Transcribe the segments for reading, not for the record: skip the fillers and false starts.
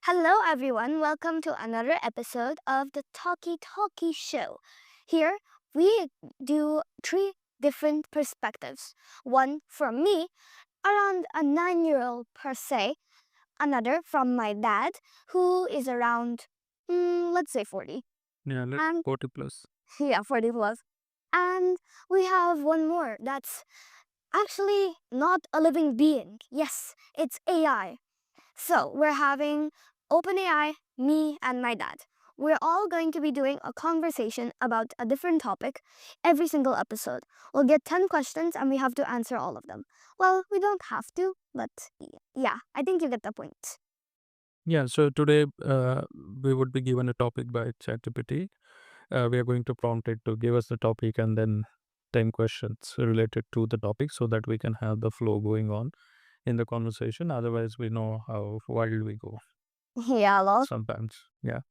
Hello, everyone. Welcome to another episode of the Talkie Talkie Show. Here, we do three different perspectives. One from me, around a 9-year-old per se. Another from my dad, who is around, let's say 40. Yeah, And 40 plus. yeah, 40 plus. And we have one more that's actually not a living being. Yes, it's AI. So we're having OpenAI, me, and my dad. We're all going to be doing a conversation about a different topic every single episode. We'll get 10 questions and we have to answer all of them. Well, we don't have to, but yeah, I think you get the point. Yeah, so today we would be given a topic by ChatGPT. We are going to prompt it to give us the topic and then 10 questions related to the topic so that we can have the flow going on in the conversation. Otherwise, we know how wild we go Yeah, lol. sometimes. Yeah.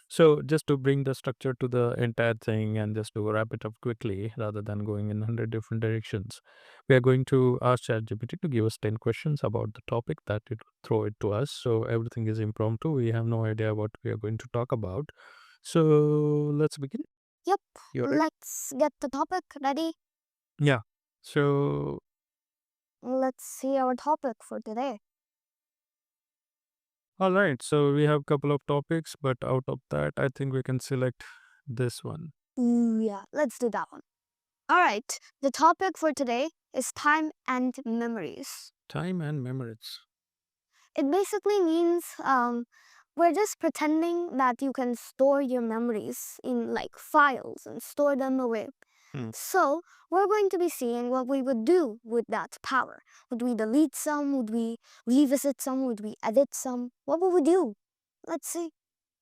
So just to bring the structure to the entire thing and just to wrap it up quickly rather than going in 100 different directions, we are going to ask ChatGPT to give us 10 questions about the topic that it will throw it to us. So everything is impromptu. We have no idea what we are going to talk about. So let's begin. Yep, You're ready? let's get the topic ready. Yeah. So, Let's see our topic for today. all right. So we have a couple of topics, but out of that, I think we can select this one. Ooh, yeah, let's do that one. All right, the topic for today is time and memories. Time and memories. It basically means we're just pretending that you can store your memories in like files and store them away. Hmm. So we're going to be seeing what we would do with that power. Would we delete some? Would we revisit some? Would we edit some? What would we do? Let's see.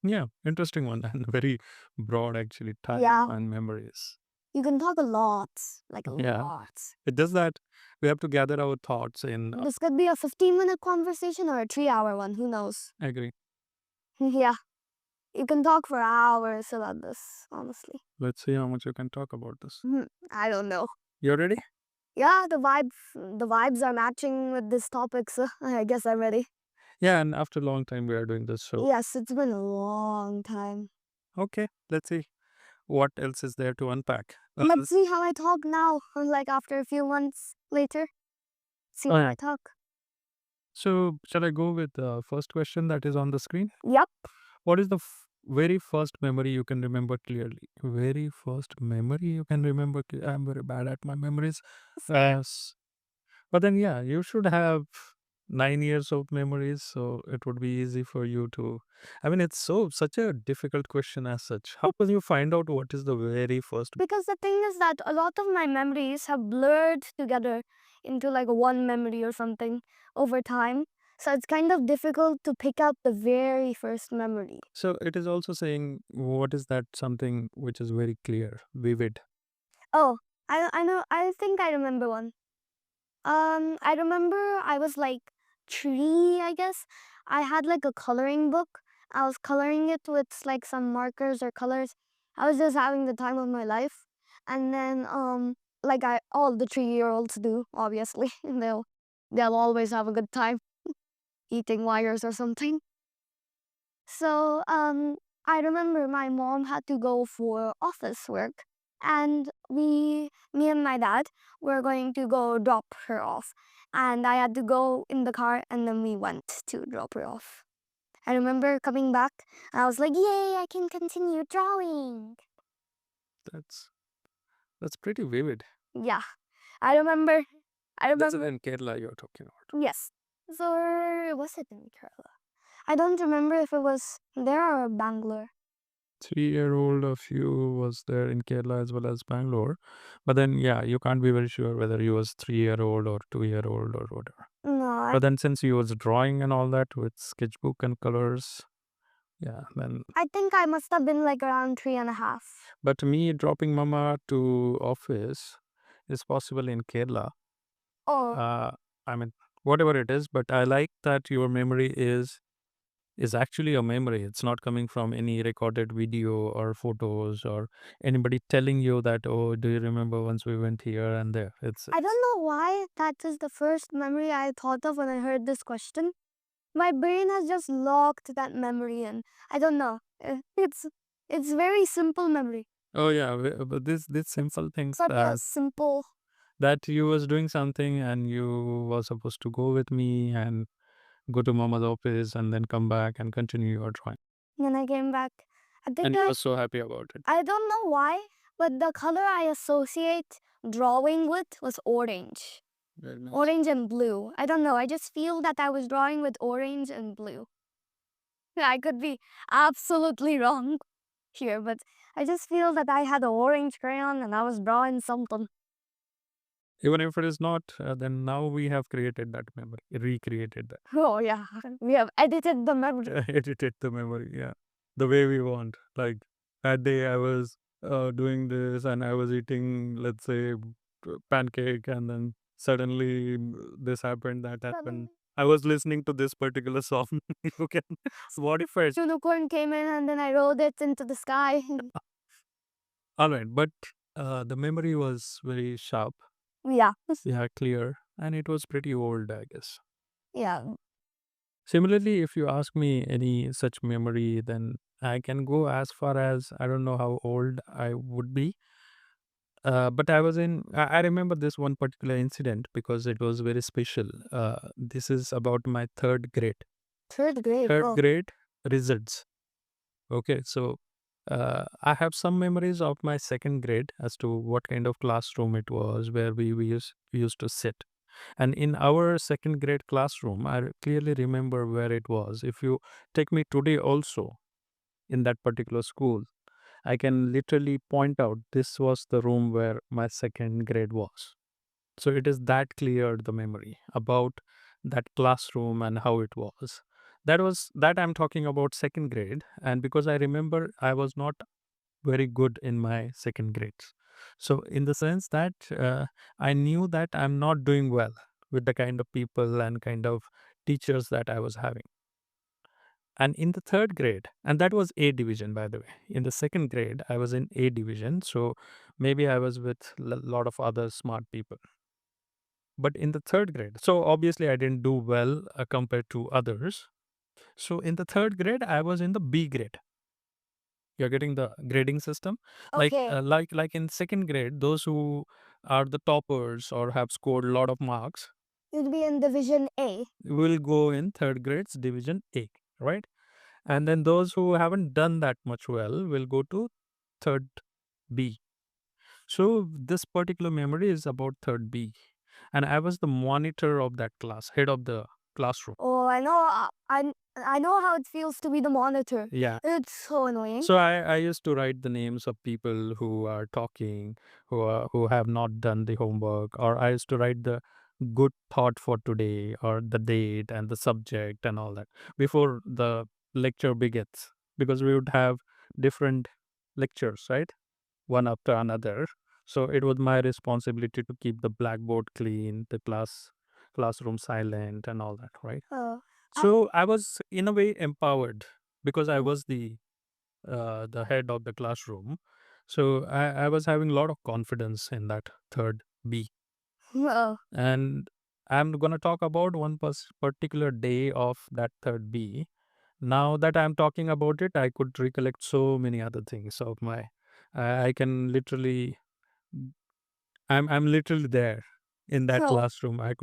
Yeah, interesting one and very broad actually. Time Yeah, and memories. you can talk a lot, like a Yeah, lot. it does that. We have to gather our thoughts in. This could be a 15-minute conversation or a 3-hour one. Who knows? Agree. Yeah, you can talk for hours about this, honestly. Let's see how much you can talk about this. I don't know. You ready? Yeah, the vibes are matching with this topic, so I guess I'm ready. Yeah, and after a long time we are doing this. So, Yes, it's been a long time. okay, let's see what else is there to unpack. Let's see how I talk now, like after a few months later. See how I talk. So, shall I go with the first question that is on the screen? Yep. What is the very first memory you can remember clearly? Very first memory you can remember. I'm very bad at my memories. Yes. But then, yeah, you should have 9 years of memories, so it would be easy for you to. I mean, it's such a difficult question as such. How can you find out what is the very first? Because the thing is that a lot of my memories have blurred together into like one memory or something over time. So it's kind of difficult to pick out the very first memory. So it is also saying what is that something which is very clear, vivid. Oh, I know. I think I remember one. I remember I was like 3, I guess. I had like a coloring book. I was coloring it with like some markers or colors. I was just having the time of my life. And then like I all the 3-year-olds do, obviously. They'll always have a good time eating wires or something. So I remember my mom had to go for office work, and me and my dad were going to go drop her off, and I had to go in the car, and then we went to drop her off. I remember coming back, and I was like, "Yay! I can continue drawing." That's that's pretty vivid. Yeah, I remember. I That's remember. in Kerala you're talking about. Yes. So was it in Kerala? I don't remember if it was there or Bangalore. 3-year-old of you was there in Kerala as well as Bangalore. But then, yeah, you can't be very sure whether you was 3-year-old or 2-year-old or whatever. No, But then since you was drawing and all that with sketchbook and colors, yeah, then. I think I must have been like around 3.5. But me dropping mama to office is possible in Kerala. Oh, Uh, I mean, whatever it is, but I like that your memory is actually a memory. It's not coming from any recorded video or photos or anybody telling you that, oh, do you remember once we went here and there? I don't know why that is the first memory I thought of when I heard this question. My brain has just locked that memory in. I don't know. It's very simple memory. Oh yeah, but this simple things Such a simple. that you was doing something and you were supposed to go with me and go to mama's office and then come back and continue your drawing. When I came back, I think And you were so happy about it. I don't know why, but the color I associate drawing with was orange. Very nice. Orange and blue. I don't know. I just feel that I was drawing with orange and blue. I could be absolutely wrong here, but I just feel that I had an orange crayon and I was drawing something. Even if it is not, then now we have created that memory, recreated that, Oh, yeah. We have edited the memory. edited the memory. Yeah, the way we want. Like that day, I was doing this and I was eating, let's say, pancake, and then suddenly this happened, that happened. I was listening to this particular song. You can modify it. Unicorn came in and then I rode it into the sky. All right, but the memory was very sharp. Yeah. Yeah, clear, and it was pretty old, I guess. Yeah. Similarly, if you ask me any such memory, then I can go as far as I don't know how old I would be. But I was in, I remember this one particular incident because it was very special. This is about my third grade. Third grade. Third Oh. grade results. Okay, so I have some memories of my second grade as to what kind of classroom it was, where we used to sit. And in our second grade classroom, I clearly remember where it was. If you take me today also in that particular school, I can literally point out this was the room where my second grade was. So it is that clear, the memory about that classroom and how it was. That I'm talking about second grade. And because I remember I was not very good in my second grades. So, in the sense that I knew that I'm not doing well with the kind of people and kind of teachers that I was having. And in the third grade, and that was A division, by the way. In the second grade, I was in A division. So maybe I was with a lot of other smart people. But in the third grade, so obviously I didn't do well compared to others. So in the third grade, I was in the B grade. You're getting the grading system. Okay. Like in second grade, those who are the toppers or have scored a lot of marks You'd be in Division A. will go in third grade's division A, right? And then those who haven't done that much well will go to third B. So this particular memory is about third B, and I was the monitor of that class, head of the classroom. Oh, I know. I know how it feels to be the monitor. Yeah. It's so annoying. So I used to write the names of people who are talking, who have not done the homework, or I used to write the good thought for today or the date and the subject and all that before the lecture begins, because we would have different lectures, right? One after another. So it was my responsibility to keep the blackboard clean, the classroom silent and all that, right? Oh, So I was in a way empowered because I was the head of the classroom. So I was having a lot of confidence in that third B. oh, And I'm going to talk about one particular day of that third B. Now that I'm talking about it, I could recollect so many other things of my. I can literally, I'm literally there in that oh, classroom. I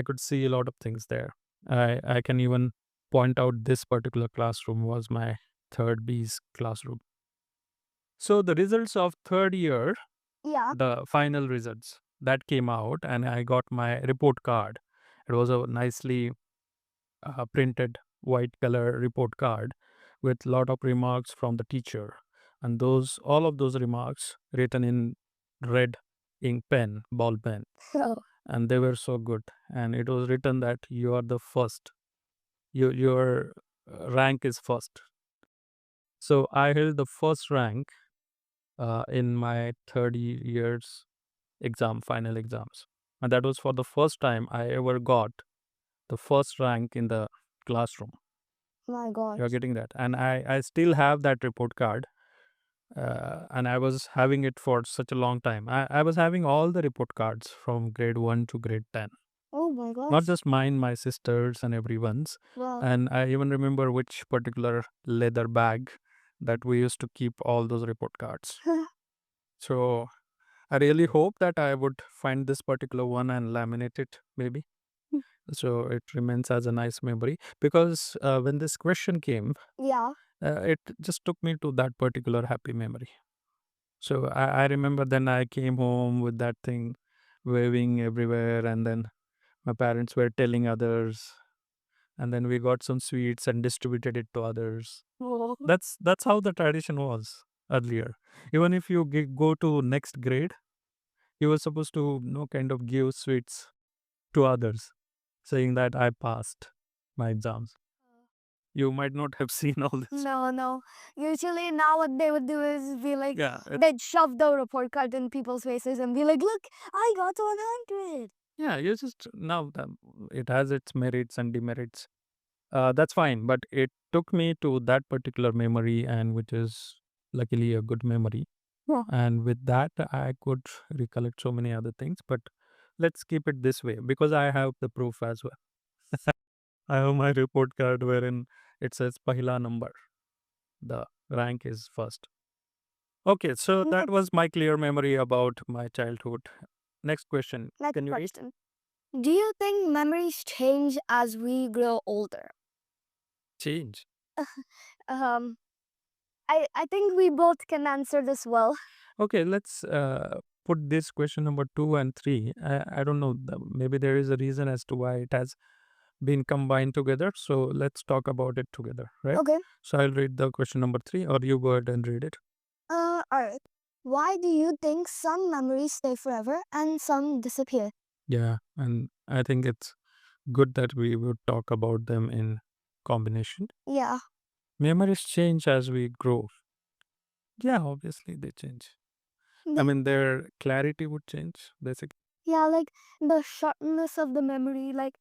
could see a lot of things there. I can even point out this particular classroom was my third B's classroom. So the results of third year, yeah. the final results that came out, and I got my report card. It was a nicely printed white color report card with lot of remarks from the teacher, and those all of those remarks written in red ink pen, ball pen, Oh, and they were so good. And it was written that you are the first. Your rank is first. So I held the first rank in my third year's final exams. And that was for the first time I ever got the first rank in the classroom. my God. You're getting that. And I still have that report card. And I was having it for such a long time. I was having all the report cards from grade 1 to grade 10. Oh my Not gosh. just mine, my sisters and everyone's. Wow. And I even remember which particular leather bag that we used to keep all those report cards. So I really hope that I would find this particular one and laminate it, maybe. So it remains as a nice memory. Because when this question came, Yeah. it just took me to that particular happy memory. So I remember then I came home with that thing waving everywhere, and then my parents were telling others, and then we got some sweets and distributed it to others. Oh. That's how the tradition was earlier. Even if you go to next grade, you were supposed to kind of give sweets to others, saying that I passed my exams. You might not have seen all this. No, no. Usually now what they would do is be like, Yeah, they'd shove the report card in people's faces and be like, look, I got 100. yeah. You just now it has its merits and demerits. That's fine, but it took me to that particular memory, and which is luckily a good memory. Yeah. And with that, I could recollect so many other things. But let's keep it this way because I have the proof as well. I have my report card wherein it says Pahila number. The rank is first. Okay, so that was my clear memory about my childhood. Next question. Next Can you read? question. Do you think memories change as we grow older? Change. Um, I think we both can answer this well. Okay, let's put this question number 2 and 3. I don't know. Maybe there is a reason as to why it has been combined together. So let's talk about it together, right? Okay. So I'll read the question number 3, or you go ahead and read it. Alright. Why do you think some memories stay forever and some disappear? Yeah, and I think it's good that we would talk about them in combination. Yeah. Memories change as we grow. Yeah, obviously they change. I mean, their clarity would change, basically. Yeah, like the sharpness of the memory. Like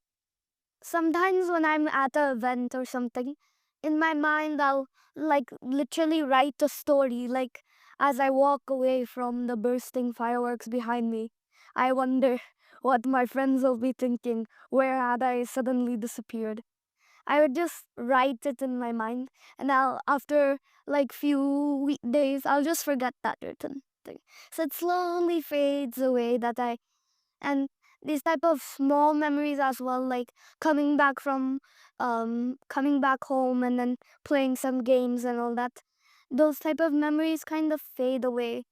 sometimes when I'm at an event or something, in my mind, I'll like literally write a story. Like as I walk away from the bursting fireworks behind me, I wonder what my friends will be thinking. Where had I suddenly disappeared? I would just write it in my mind, and after like few weekdays, I'll just forget that written thing. So it slowly fades away. And these type of small memories as well, like coming back home and then playing some games and all that. Those type of memories kind of fade away.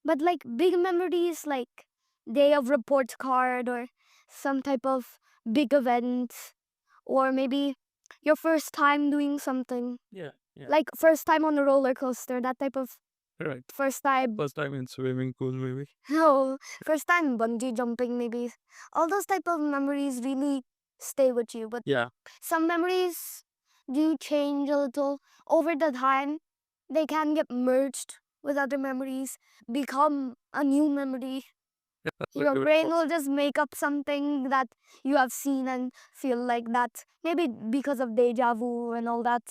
But like big memories, like day of report card or some type of big event, or maybe your first time doing something, Yeah, yeah. like first time on a roller coaster, that type of Right. first time. First time in swimming pool, maybe. No, first time bungee jumping, maybe. All those type of memories really stay with you. But Yeah. some memories do change a little over the time. They can get merged with other memories, become a new memory. Your brain will just make up something that you have seen and feel like that. Maybe because of deja vu and all that.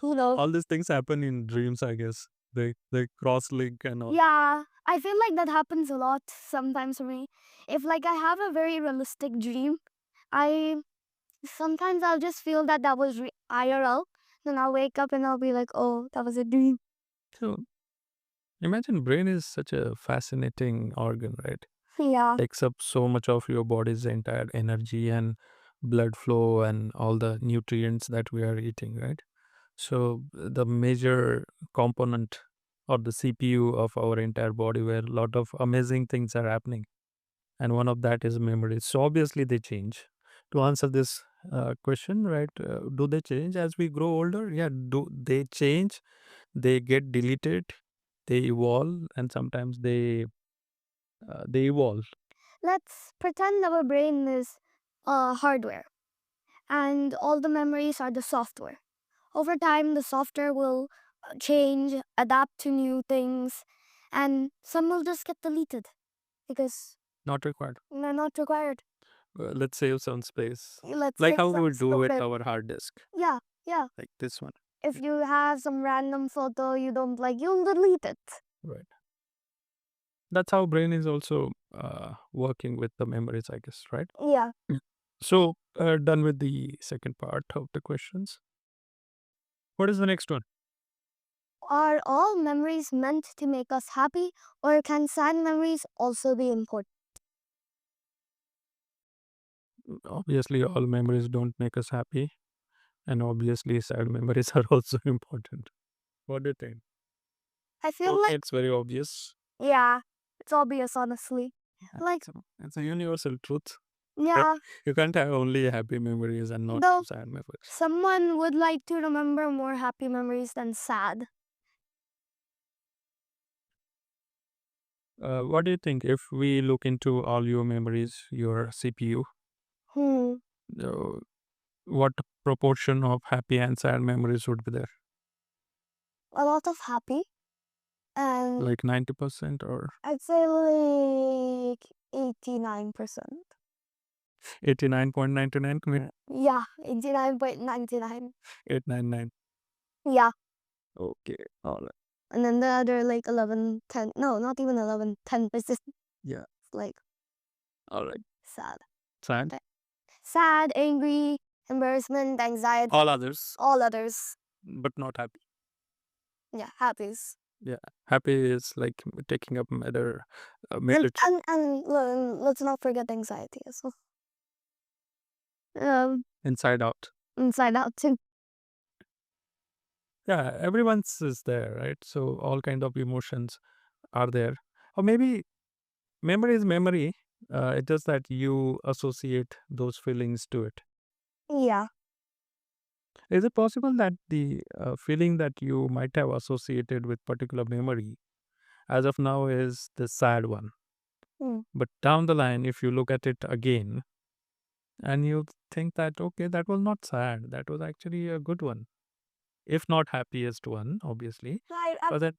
Who knows? All these things happen in dreams, I guess. They cross link and all. Yeah, I feel like that happens a lot sometimes for me. If like I have a very realistic dream, I sometimes I'll just feel that that was IRL. Then I'll wake up and I'll be like, oh, that was a dream. So imagine brain is such a fascinating organ, right? Yeah. Takes up so much of your body's entire energy and blood flow and all the nutrients that we are eating, right? So the major component or the CPU of our entire body where a lot of amazing things are happening. And one of that is memories. So obviously they change. To answer this question, right? Do they change as we grow older? Yeah, do they change? They get deleted, they evolve, and sometimes they evolve. Let's pretend our brain is hardware and all the memories are the software. Over time, the software will change, adapt to new things, and some will just get deleted because Not required. they're not required. Let's save some space. Let's Like say how we some would do with stupid. our hard disk, Yeah, yeah. like this one. If you have some random photo you don't like, you'll delete it. Right. That's how brain is also working with the memories, I guess, right? Yeah. Mm. So done with the second part of the questions. What is the next one? Are all memories meant to make us happy, or can sad memories also be important? Obviously, all memories don't make us happy, and obviously, sad memories are also important. What do you think? I feel like, It's very obvious. yeah, it's obvious, honestly. Like, It's a universal truth. yeah, You can't have only happy memories and not though sad memories. someone would like to remember more happy memories than sad. What do you think if we look into all your memories, your CPU, Hmm, uh, what proportion of happy and sad memories would be there? a lot of happy, and Like 90% or I'd say like 89%. 89.99? Yeah, 89.99. 899. Yeah. Okay. All right. And then the other like 11, 10. No, not even 11, 10%. Yeah. Like All right. sad. Sad. Okay. Sad, angry, embarrassment, anxiety, All others, all others. but not happy. Yeah, happies. Yeah. Happy is like taking up matter, And, merit let's not forget anxiety as well. inside out. Inside out too. Yeah. Everyone's is there, right? So all kind of emotions are there. Or maybe memory is memory. It's just that you associate those feelings to it. Yeah. Is it possible that the feeling that you might have associated with particular memory as of now is the sad one? Hmm. But down the line, if you look at it again and you think that, okay, that was not sad, that was actually a good one, if not happiest one, obviously, but then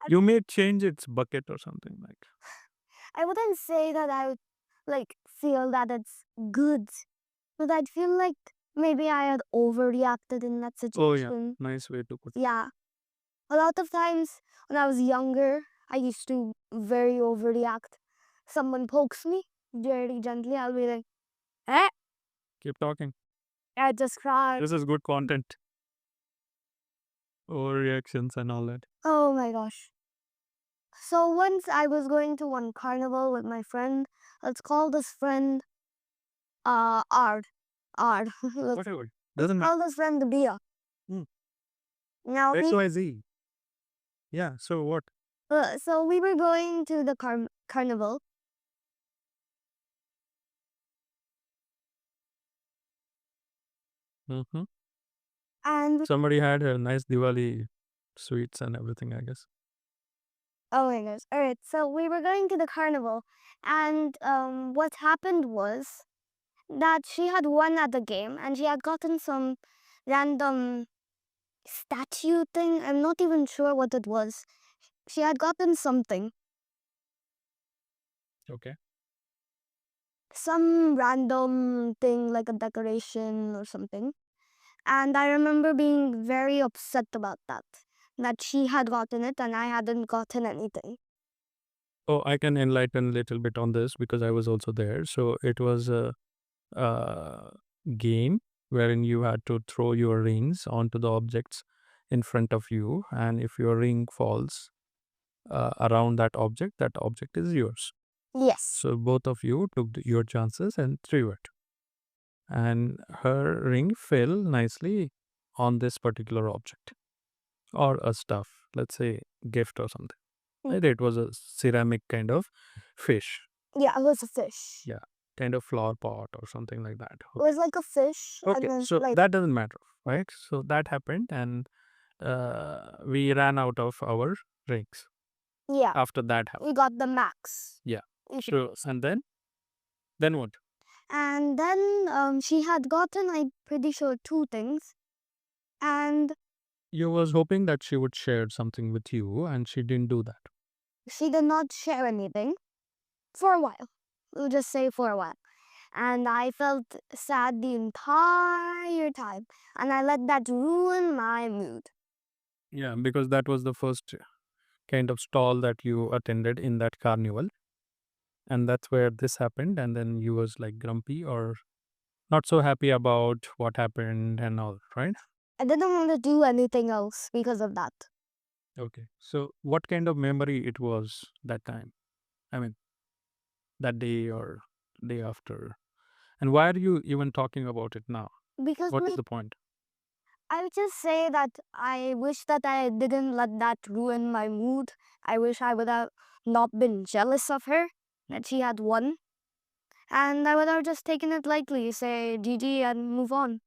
you may change its bucket or something like. I wouldn't say that I would like feel that it's good, but I'd feel like maybe I had overreacted in that Oh, yeah, situation. nice way to put it. Yeah. A lot of times when I was younger, I used to very overreact. Someone pokes me very gently, I'll be like, eh, Keep talking. I just cried. This is good content. Overreactions and all that. Oh my gosh. So once I was going to one carnival with my friend. Let's call this friend Ard. Ard. let's Whatever. Doesn't matter. call this friend Bia. Hmm. Now we XYZ. Yeah, so what? so we were going to the carnival. Mm-hmm. And Somebody had a nice Diwali sweets and everything, I guess. oh my gosh. All right. So we were going to the carnival, and what happened was that she had won at the game, and she had gotten some random statue thing. I'm not even sure what it was. She had gotten something, Okay. some random thing like a decoration or something. And I remember being very upset about that she had gotten it and I hadn't gotten anything. Oh, I can enlighten a little bit on this because I was also there. So it was a game wherein you had to throw your rings onto the objects in front of you, and if your ring falls around that object is yours. Yes. So both of you took your chances and threw it, and her ring fell nicely on this particular object or a stuff, let's say gift or something. Mm. Either it was a ceramic kind of fish, Yeah, it was a fish. yeah, kind of flower pot or something like that. It was like a fish. Okay, And then so like, that doesn't matter, right? So that happened, and we ran out of our rings yeah, after that happened. we got the max. Yeah. If- So and then what? And then she had gotten, I'm pretty sure, two things. And You was hoping that she would share something with you, and she didn't do that. she did not share anything for a while. We'll just say for a while. And I felt sad the entire time. And I let that ruin my mood. Yeah, because that was the first kind of stall that you attended in that carnival, and that's where this happened, and then you was like grumpy or not so happy about what happened and all, right? I didn't want to do anything else because of that. Okay. So what kind of memory it was that time? I mean, that day or day after? And why are you even talking about it now? Because What is the point? I would just say that I wish that I didn't let that ruin my mood. I wish I would have not been jealous of her, that she had won. And I would have just taken it lightly, say GG and move on.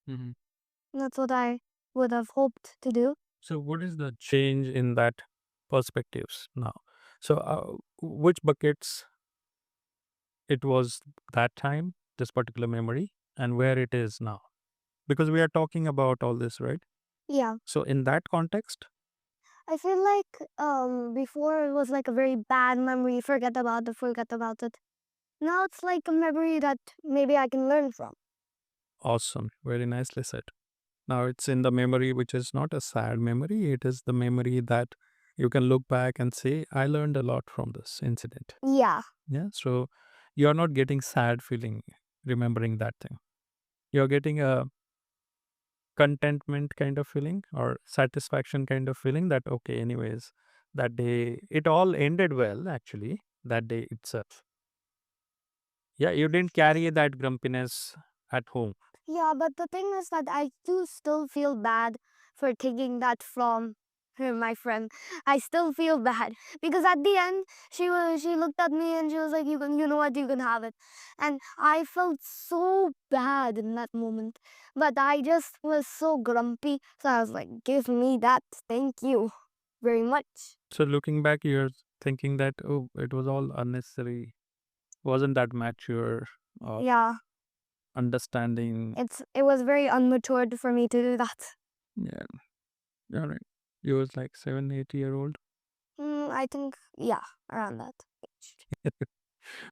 Hmm. That's what I would have hoped to do. So what is the change in that perspectives now? So which buckets it was that time, this particular memory, and where it is now? Because we are talking about all this, right? Yeah. So in that context, I feel like before it was like a very bad memory, forget about it, forget about it. Now it's like a memory that maybe I can learn from. awesome, very nicely said. Now it's in the memory which is not a sad memory, it is the memory that you can look back and say, I learned a lot from this incident. Yeah. Yeah. So you're not getting sad feeling remembering that thing. You're getting a contentment kind of feeling or satisfaction kind of feeling that, okay, anyways, that day it all ended well, actually, that day itself. Yeah, you didn't carry that grumpiness at home. Yeah, but the thing is that I do still feel bad for taking that from her, my friend. I still feel bad because at the end she looked at me and she was like, you know what, you can have it. And I felt so bad in that moment. But I just was so grumpy. So I was like, give me that. Thank you very much. So looking back, you're thinking that, oh, it was all unnecessary, wasn't that mature or Yeah. understanding. It was very unmatured for me to do that. Yeah, all right. You was like 7, 8 year old. I think yeah, around that age.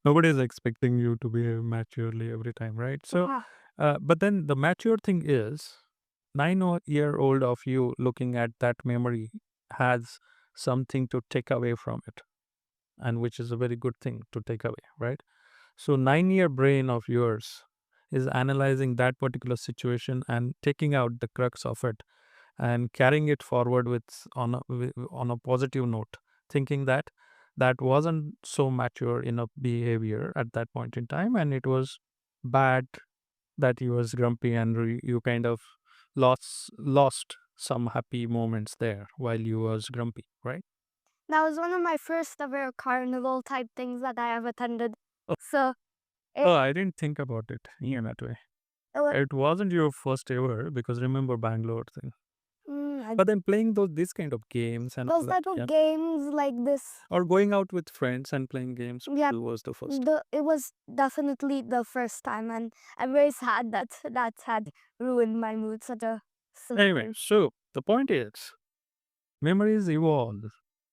Nobody is expecting you to behave maturely every time, right? So, Yeah. but then the mature thing is 9 year old of you looking at that memory has something to take away from it, and which is a very good thing to take away, right? So, 9 year brain of yours is analyzing that particular situation and taking out the crux of it and carrying it forward with on a positive note, thinking that that wasn't so mature in a behavior at that point in time, and it was bad that he was grumpy and you kind of lost some happy moments there while you was grumpy, right? That was one of my first ever carnival type things that I have attended. Oh, So it, oh, I didn't think about it in that way. it was, It wasn't your first ever because remember Bangalore thing. I, But then playing those kind of games and all those that, type of yeah, games like this. or going out with friends and playing games Yeah, was the first. it was definitely the first time, and I'm very sad that that had ruined my mood. Such a silly Anyway, thing. so the point is, memories evolve.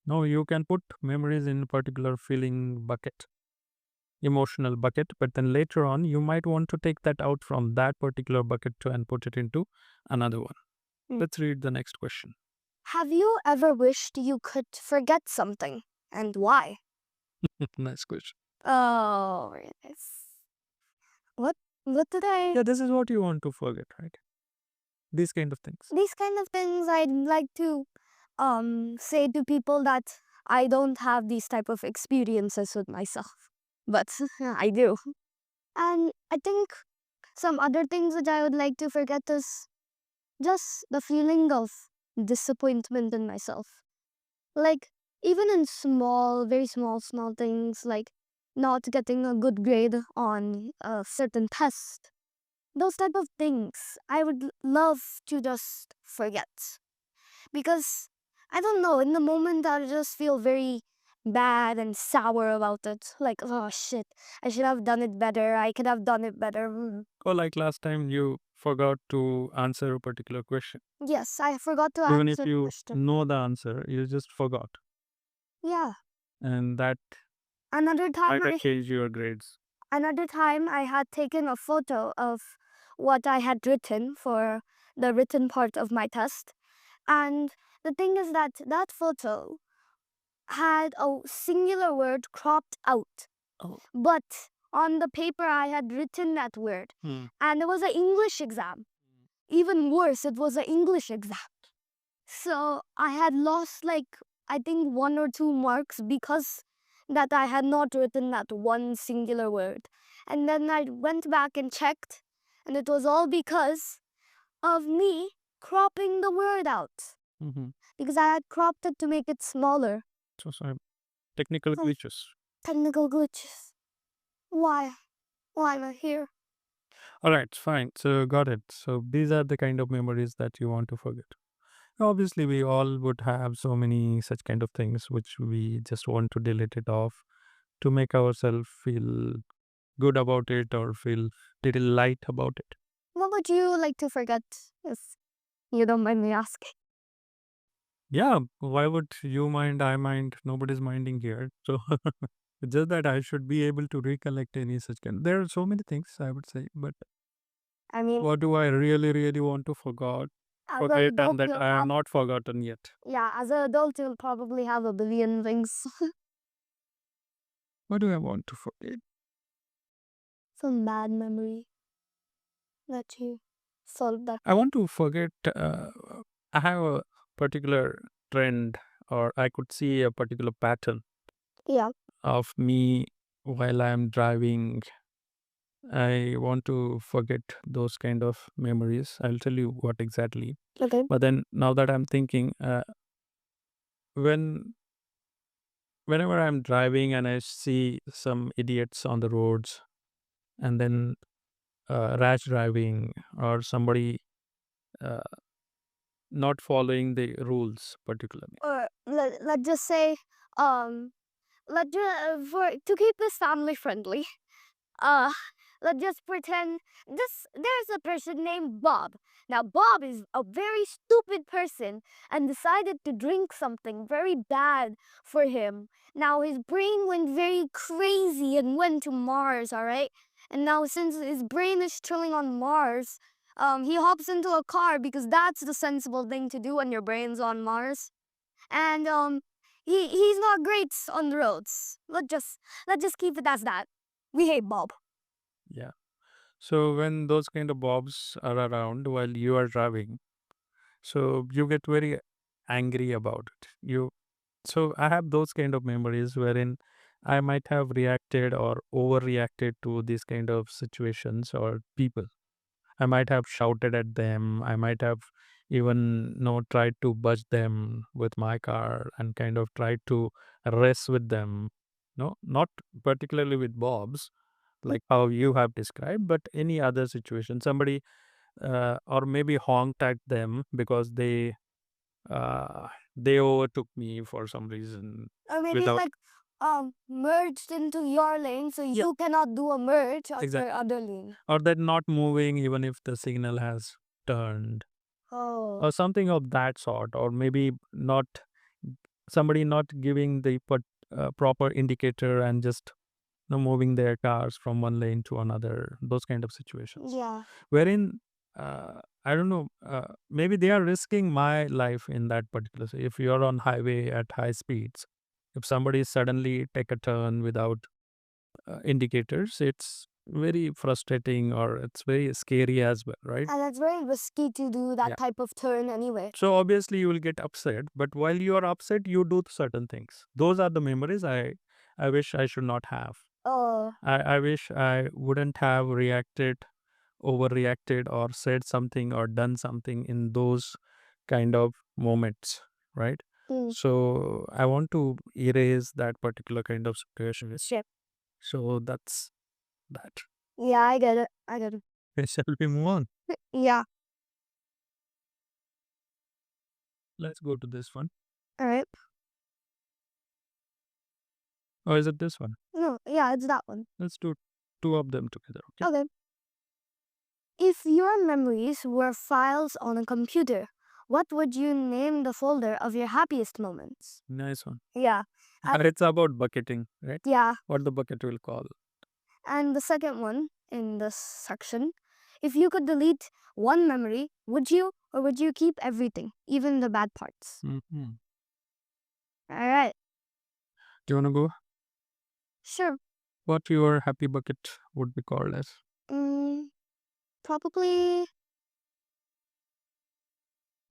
No, you can put memories in a particular feeling bucket, emotional bucket, but then later on, you might want to take that out from that particular bucket to and put it into another one. Mm. Let's read the next question. Have you ever wished you could forget something, and why? Nice question. Oh, very nice. What? What did I? Yeah, this is what you want to forget, right? These kind of things. These kind of things I'd like to say to people that I don't have these type of experiences with myself, but I do. And I think some other things that I would like to forget is just the feeling of disappointment in myself. Like even in small, very small things like not getting a good grade on a certain test. Those type of things I would love to just forget because I don't know, in the moment I just feel very bad and sour about it. Like, oh shit, I should have done it better. I could have done it better. Or like last time, you forgot to answer a particular question. Yes, I forgot to Even if answer the you question. know the answer, you just forgot. Yeah. And that Another time might I change your grades. another time I had taken a photo of what I had written for the written part of my test. And the thing is that that photo had a singular word cropped out. Oh. But on the paper, I had written that word. And it was an English exam. Even worse, it was an English exam. So I had lost I think 1 or 2 marks because that I had not written that one singular word. And then I went back and checked, and it was all because of me cropping the word out. Because I had cropped it to make it smaller. So sorry. Technical glitches. Technical glitches. Why? Why am I here? All right, fine. So got it. So these are the kind of memories that you want to forget. Obviously, we all would have so many such kind of things which we just want to delete it off to make ourselves feel good about it or feel little light about it. What would you like to forget if you don't mind me asking? Yeah, why would you mind? I mind. Nobody's minding here. So it's just that I should be able to recollect any such kind. There are so many things I would say, but I mean, what do I really, really want to as an forget and adult, that you'll I have have, not forgotten yet? yeah, as an adult, you'll probably have a billion things. What do I want to forget? Some bad memory that you solved that. I want to forget. I have a particular trend, or I could see a particular pattern Yeah. of me while I'm driving. I want to forget those kind of memories. I'll tell you what exactly. Okay. But then now that I'm thinking, when whenever I'm driving and I see some idiots on the roads, and then rash driving or somebody uh, not following the rules particularly. Or let's just say, um, for to keep this family friendly, uh, let's just pretend there's a person named Bob. Now, Bob is a very stupid person and decided to drink something very bad for him. Now, his brain went very crazy and went to Mars, all right? And now, since his brain is chilling on Mars, he hops into a car because that's the sensible thing to do when your brain's on Mars. And he's not great on the roads. Let's just keep it as that. We hate Bob. Yeah. So when those kind of bobs are around while you are driving, so you get very angry about it. So I have those kind of memories wherein I might have reacted or overreacted to these kind of situations or people. I might have shouted at them. I might have even tried to budge them with my car and kind of tried to race with them. No, not particularly with bobs, like how you have described, but any other situation. Somebody or maybe honked at them because uh, they overtook me for some reason Or maybe without merged into your lane, so you cannot do a merge on exactly, your other lane. or that not moving even if the signal has turned Oh. or something of that sort, or maybe not somebody not giving the proper indicator and just moving their cars from one lane to another, those kind of situations Yeah. wherein I don't know, maybe they are risking my life in that particular if you're on highway at high speeds, if somebody suddenly take a turn without indicators, it's very frustrating or it's very scary as well, right? And it's very risky to do that Yeah. type of turn anyway. So obviously you will get upset, but while you are upset, you do certain things. Those are the memories I wish I should not have. Oh. I wish I wouldn't have overreacted or said something or done something in those kind of moments, right? Mm. So I want to erase that particular kind of situation. Shit. So that's that. Yeah, I get it. I get it. Shall we move on? Yeah. Let's go to this one. All right. Or is it this one? No, yeah, it's that one. Let's do two of them together. Okay. Okay. If your memories were files on a computer, what would you name the folder of your happiest moments? Nice one. Yeah. It's about bucketing, right? Yeah. What the bucket will call. And the second one in this section, if you could delete one memory, would you or would you keep everything, even the bad parts? Mm-hmm. All right. You wanna go? Sure. What your happy bucket would be called as? Mm, probably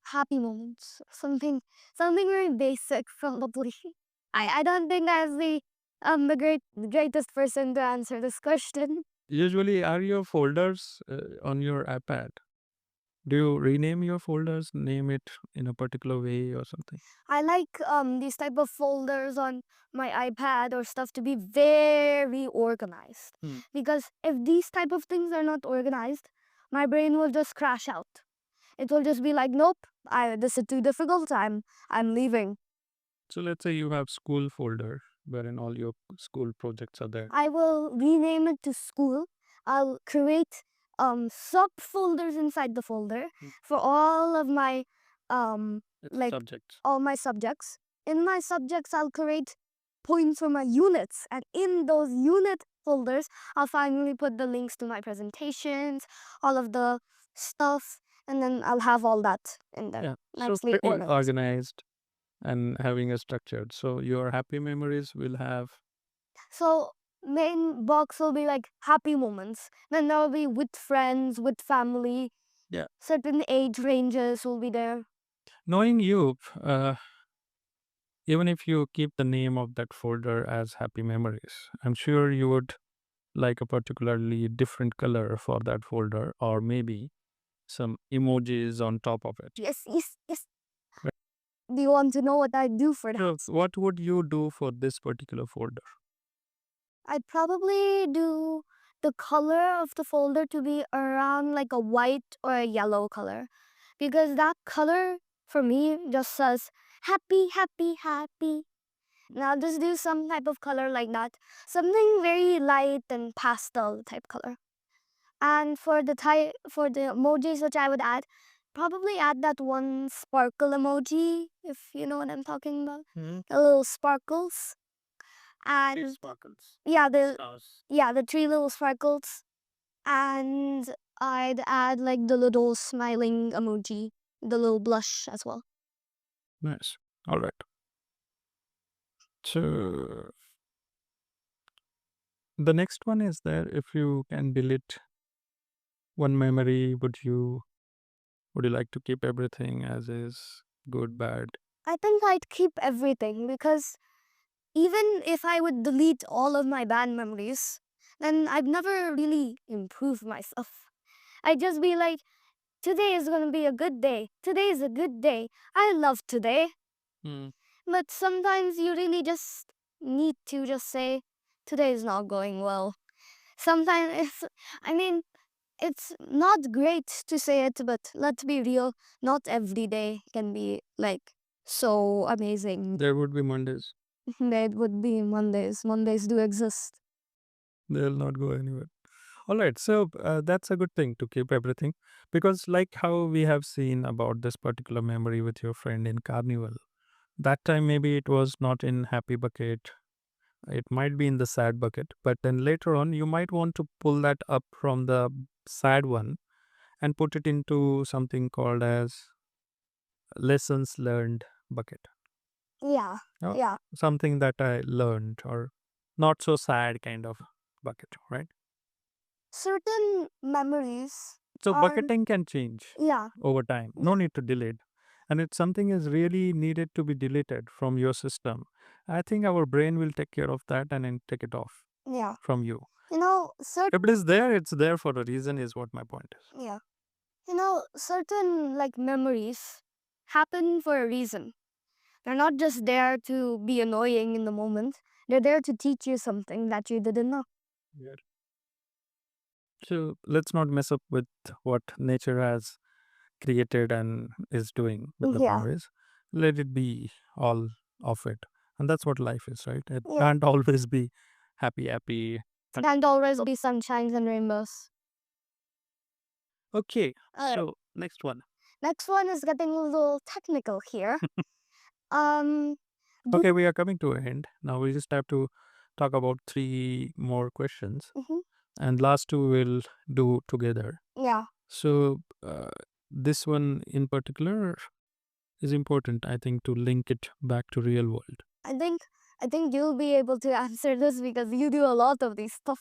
happy moments. Something very basic probably. I don't think I'm the greatest person to answer this question. Usually, are your folders on your iPad? Do you rename your folders, name it in a particular way or something? I like these type of folders on my iPad or stuff to be very organized. Hmm. Because if these type of things are not organized, my brain will just crash out. It will just be like, nope, this is too difficult. I'm leaving. So let's say you have school folder wherein all your school projects are there. I will rename it to school. I'll create subfolders inside the folder for all of my like Subjects. all my subjects. In my subjects, I'll create points for my units, and in those unit folders, I'll finally put the links to my presentations, all of the stuff, and then I'll have all that in there. Yeah. So Nicely pretty organized. organized and having a structured. So your happy memories will have. So main box will be like happy moments. Then there will be with friends, with family. Yeah. Certain age ranges will be there. Knowing you, even if you keep the name of that folder as happy memories, I'm sure you would like a particularly different color for that folder, or maybe some emojis on top of it. Yes, yes, yes. Right. Do you want to know what I do for that? So, what would you do for this particular folder? I'd probably do the color of the folder to be around like a white or a yellow color. Because that color for me just says happy, happy, happy. And I'll just do some type of color like that. Something very light and pastel type color. And for the emojis which I would add, probably add that one sparkle emoji, if you know what I'm talking about. Hmm. The little sparkles. And Sparkles. yeah, Stars. the three little sparkles. And I'd add like the little smiling emoji, the little blush as well. Nice. All right. So the next one is there. If you can delete one memory, would you like to keep everything as is, good, bad? I think I'd keep everything because even if I would delete all of my bad memories, then I'd never really improve myself. I'd just be like, today is going to be a good day. Today is a good day. I love today. Hmm. But sometimes you really just need to just say, today is not going well. Sometimes it's not great to say it, but let's be real, not every day can be like so amazing. There would be Mondays. There would be Mondays. Mondays do exist. They'll not go anywhere. All right. So that's a good thing to keep everything because, like how we have seen about this particular memory with your friend in Carnival, that time maybe it was not in happy bucket. It might be in the sad bucket, but then later on, you might want to pull that up from the sad one and put it into something called as lessons learned bucket. Yeah, Oh, yeah. something that I learned or not so sad kind of bucket, right? Certain memories So are, bucketing can change yeah, over time. No need to delete. And if something is really needed to be deleted from your system, I think our brain will take care of that and then take it off yeah. from you. Certain, If it is there, it's there for a reason, is what my point is. yeah. Certain like memories happen for a reason. They're not just there to be annoying in the moment. They're there to teach you something that you didn't know. Yeah. So let's not mess up with what nature has created and is doing with the Yeah, memories. Let it be all of it. And that's what life is, right? It yeah. can't always be happy, happy. Can't always be sunshines and rainbows. Okay. Alright. So next one. Next one is getting a little technical here. Um, do, Okay, we are coming to an end. Now we just have to talk about three more questions. mhm, And last two we'll do together. yeah. So this one in particular is important, I think, to link it back to real world. I think I think you'll be able to answer this because you do a lot of these stuff.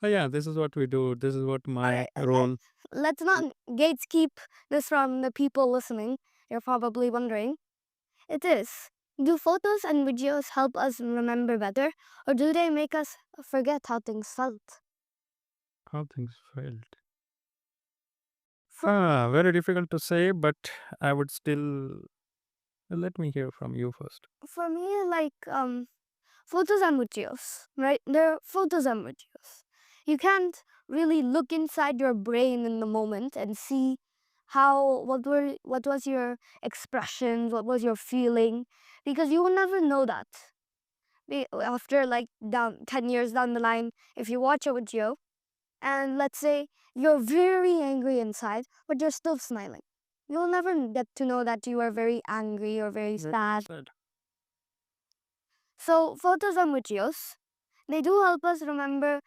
Oh, yeah, this is what we do. This is what my Alright, role. let's not gatekeep this from the people listening. You're probably wondering. It is. Do photos and videos help us remember better, or do they make us forget how things felt? How things felt. Very difficult to say, but I would still let me hear from you first. For me, like photos and videos, right? They're photos and videos. You can't really look inside your brain in the moment and see what was your expressions, what was your feeling, because you will never know that. After like down 10 years down the line, if you watch a video and let's say you're very angry inside, but you're still smiling, you'll never get to know that you are very angry or very sad. Said. So photos and videos, they do help us remember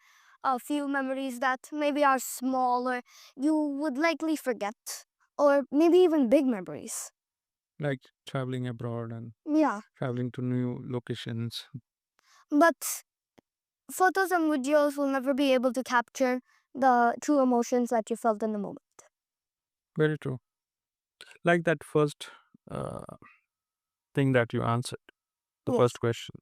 a few memories that maybe are small or you would likely forget, or maybe even big memories. Like traveling abroad and Yeah, traveling to new locations. but photos and videos will never be able to capture the true emotions that you felt in the moment. Very true. Like that first uh, thing that you answered, the Yes, first question.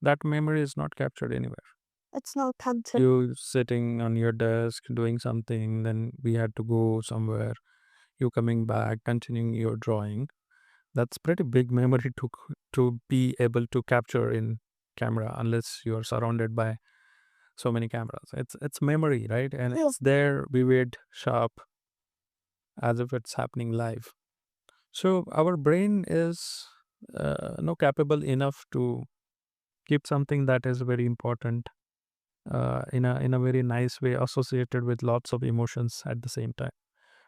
That memory is not captured anywhere. it's not captured. You sitting on your desk doing something, then we had to go somewhere. You coming back, continuing your drawing. That's pretty big memory to be able to capture in camera unless you are surrounded by so many cameras. It's memory, right? And Yeah. it's there vivid, sharp, as if it's happening live. So our brain is no capable enough to keep something that is very important in a very nice way associated with lots of emotions at the same time.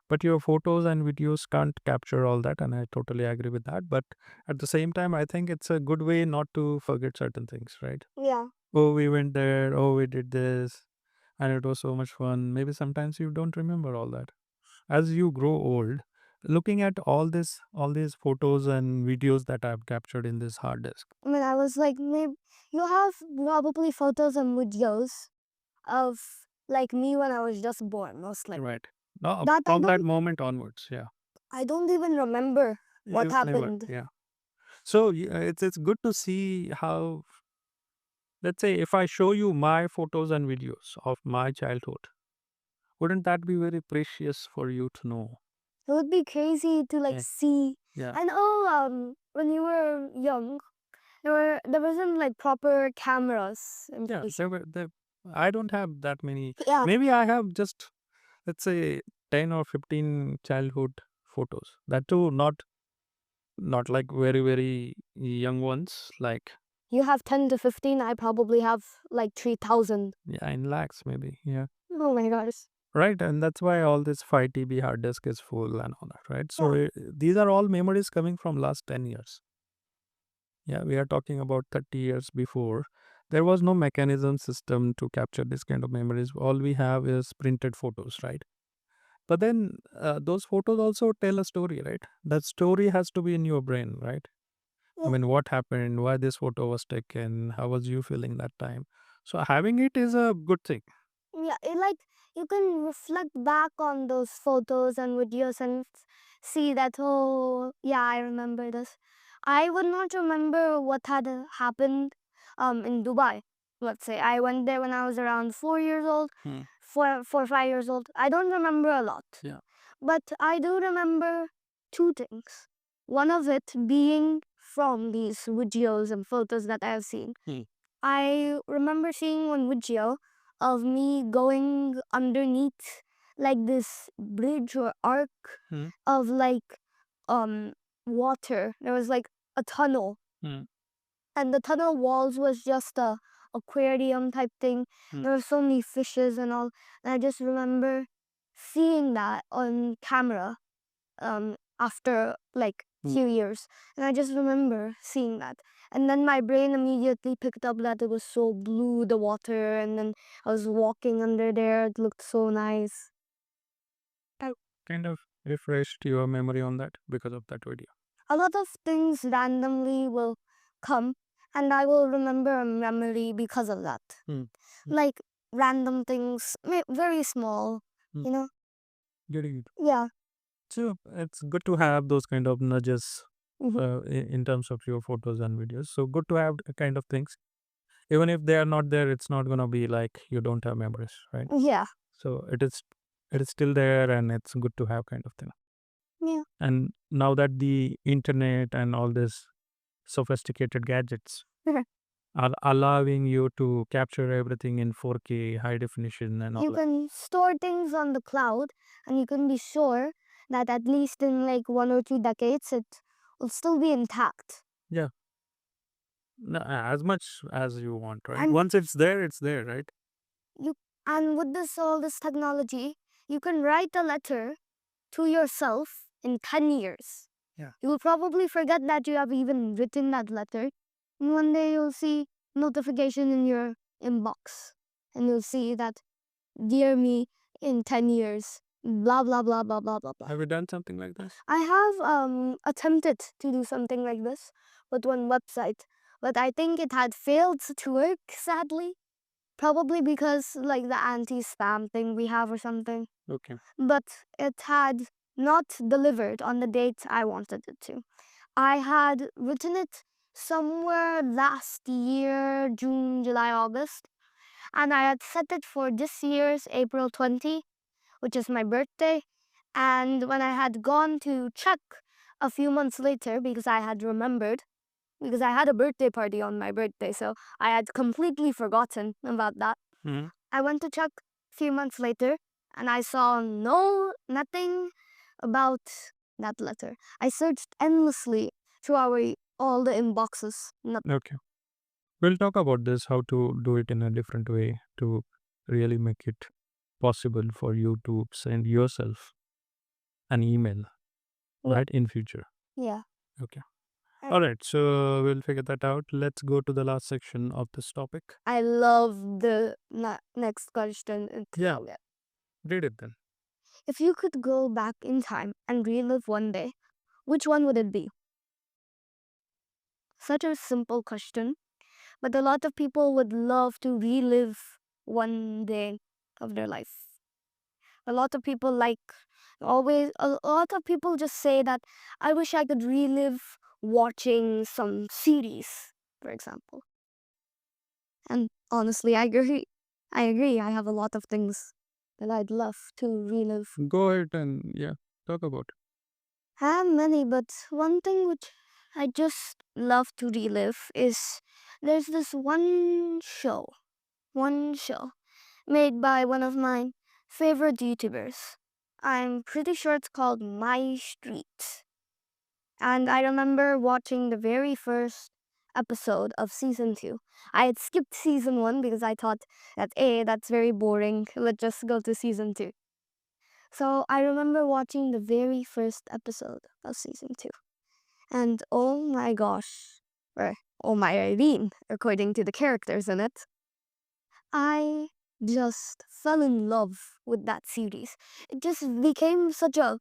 But your photos and videos can't capture all that, and I totally agree with that. But at the same time, I think it's a good way not to forget certain things, right? Yeah. Oh, we went there. Oh, we did this, and it was so much fun. Maybe sometimes you don't remember all that. As you grow old, looking at all these photos and videos that I've captured in this hard disk. I mean, I was like, maybe you have probably photos and videos of like me when I was just born, most likely. Right. No, That from that moment onwards, yeah. I don't even remember what You never, happened. yeah. So it's good to see how, let's say, if I show you my photos and videos of my childhood, wouldn't that be very precious for you to know? It would be crazy to like Yeah. see. Yeah. And oh, when you were young, there wasn't like proper cameras in Yeah, place. there. I don't have that many. Yeah, Maybe I have just, let's say, 10 or 15 childhood photos. That too, not like very very young ones. Like, you have 10 to 15. I probably have like 3,000. yeah, in lakhs maybe. Yeah. Oh my gosh. Right, and that's why all this 5 TB hard disk is full and all that, right? So Yeah. these are all memories coming from last 10 years. Yeah, we are talking about 30 years before. There was no mechanism system to capture this kind of memories. All we have is printed photos, right? But then those photos also tell a story, right? That story has to be in your brain, right? I Yeah. mean, what happened? Why this photo was taken? How was you feeling that time? So having it is a good thing. Yeah, like you can reflect back on those photos and videos and see that, oh yeah, I remember this. I would not remember what had happened in Dubai. Let's say I went there when I was around 4 years old, Hmm. 5 years old. I don't remember a lot. Yeah. But I do remember two things. One of it being from these videos and photos that I have seen. Hmm. I remember seeing one video of me going underneath like this bridge or arc Hmm. of like um water. There was like a tunnel, Hmm. and the tunnel walls was just a aquarium type thing. Hmm. There were so many fishes and all. And I just remember seeing that on camera after like Hmm. few years, and I just remember seeing that, and then my brain immediately picked up that it was so blue, the water, and then I was walking under there. It looked so nice. Kind of refreshed your memory on that because of that video. A lot of things randomly will come and I will remember a memory because of that. Mm. Like random things, very small, Mm. you know? Getting it. Yeah. So it's good to have those kind of nudges Mhm. in terms of your photos and videos. So good to have the kind of things. Even if they are not there, it's not gonna be like you don't have memories, right? Yeah. So it is still there, and it's good to have kind of thing. Yeah. And now that the internet and all this sophisticated gadgets are allowing you to capture everything in 4K, high definition, and all You that. can store things on the cloud and you can be sure that at least in like 1 or 2 decades it will still be intact. Yeah, as much as you want, right? And Once it's there, right? you and with this all this technology, you can write a letter to yourself in 10 years. Yeah. You will probably forget that you have even written that letter. And one day you'll see notification in your inbox and you'll see that dear me in 10 years, blah blah blah blah blah blah blah. Have you done something like this? I have attempted to do something like this with one website, but I think it had failed to work, sadly. Probably because like the anti-spam thing we have or something. Okay. But it had not delivered on the date I wanted it to. I had written it somewhere last year, June, July, August, and I had set it for this year's April 20, which is my birthday. And when I had gone to check a few months later, because I had remembered, because I had a birthday party on my birthday, so I had completely forgotten about that. Hmm. I went to check a few months later and I saw nothing about that letter. I searched endlessly through all the inboxes. Okay. We'll talk about this, how to do it in a different way to really make it possible for you to send yourself an email, Yeah. right, in future. Yeah. Okay. All right. So we'll figure that out. Let's go to the last section of this topic. I love the next question. Yeah. Read it then. If you could go back in time and relive one day, which one would it be? Such a simple question, but a lot of people would love to relive one day of their life. A lot of people a lot of people just say that I wish I could relive watching some series, for example. And honestly, I agree. I agree. I have a lot of things that I'd love to relive. Go ahead and talk about it. I have many, but one thing which I just love to relive is there's this one show made by one of my favorite YouTubers. I'm pretty sure it's called My Street. And I remember watching the very first episode of season 2. I had skipped season 1 because I thought that, that's very boring. Let's just go to season 2. So I remember watching the very first episode of season 2. And oh my gosh, or oh my Irene, according to the characters in it, I just fell in love with that series. It just became such a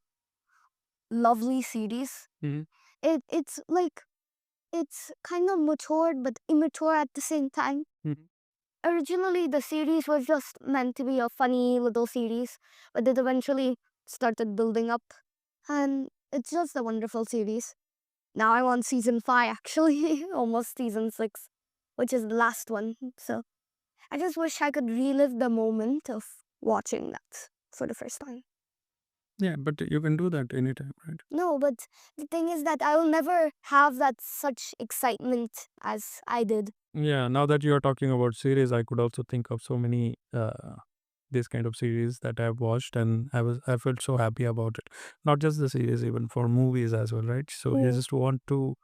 lovely series. Mhm. It's like it's kind of matured but immature at the same time. Mhm. Originally, the series was just meant to be a funny little series, but it eventually started building up, and it's just a wonderful series. Now I'm on season 5, actually, almost season 6, which is the last one. So I just wish I could relive the moment of watching that for the first time. Yeah, but you can do that anytime, right? No, but the thing is that I will never have that such excitement as I did. Yeah, now that you are talking about series, I could also think of so many this kind of series that I've watched, and I felt so happy about it. Not just the series, even for movies as well, right? So you Mm. just want to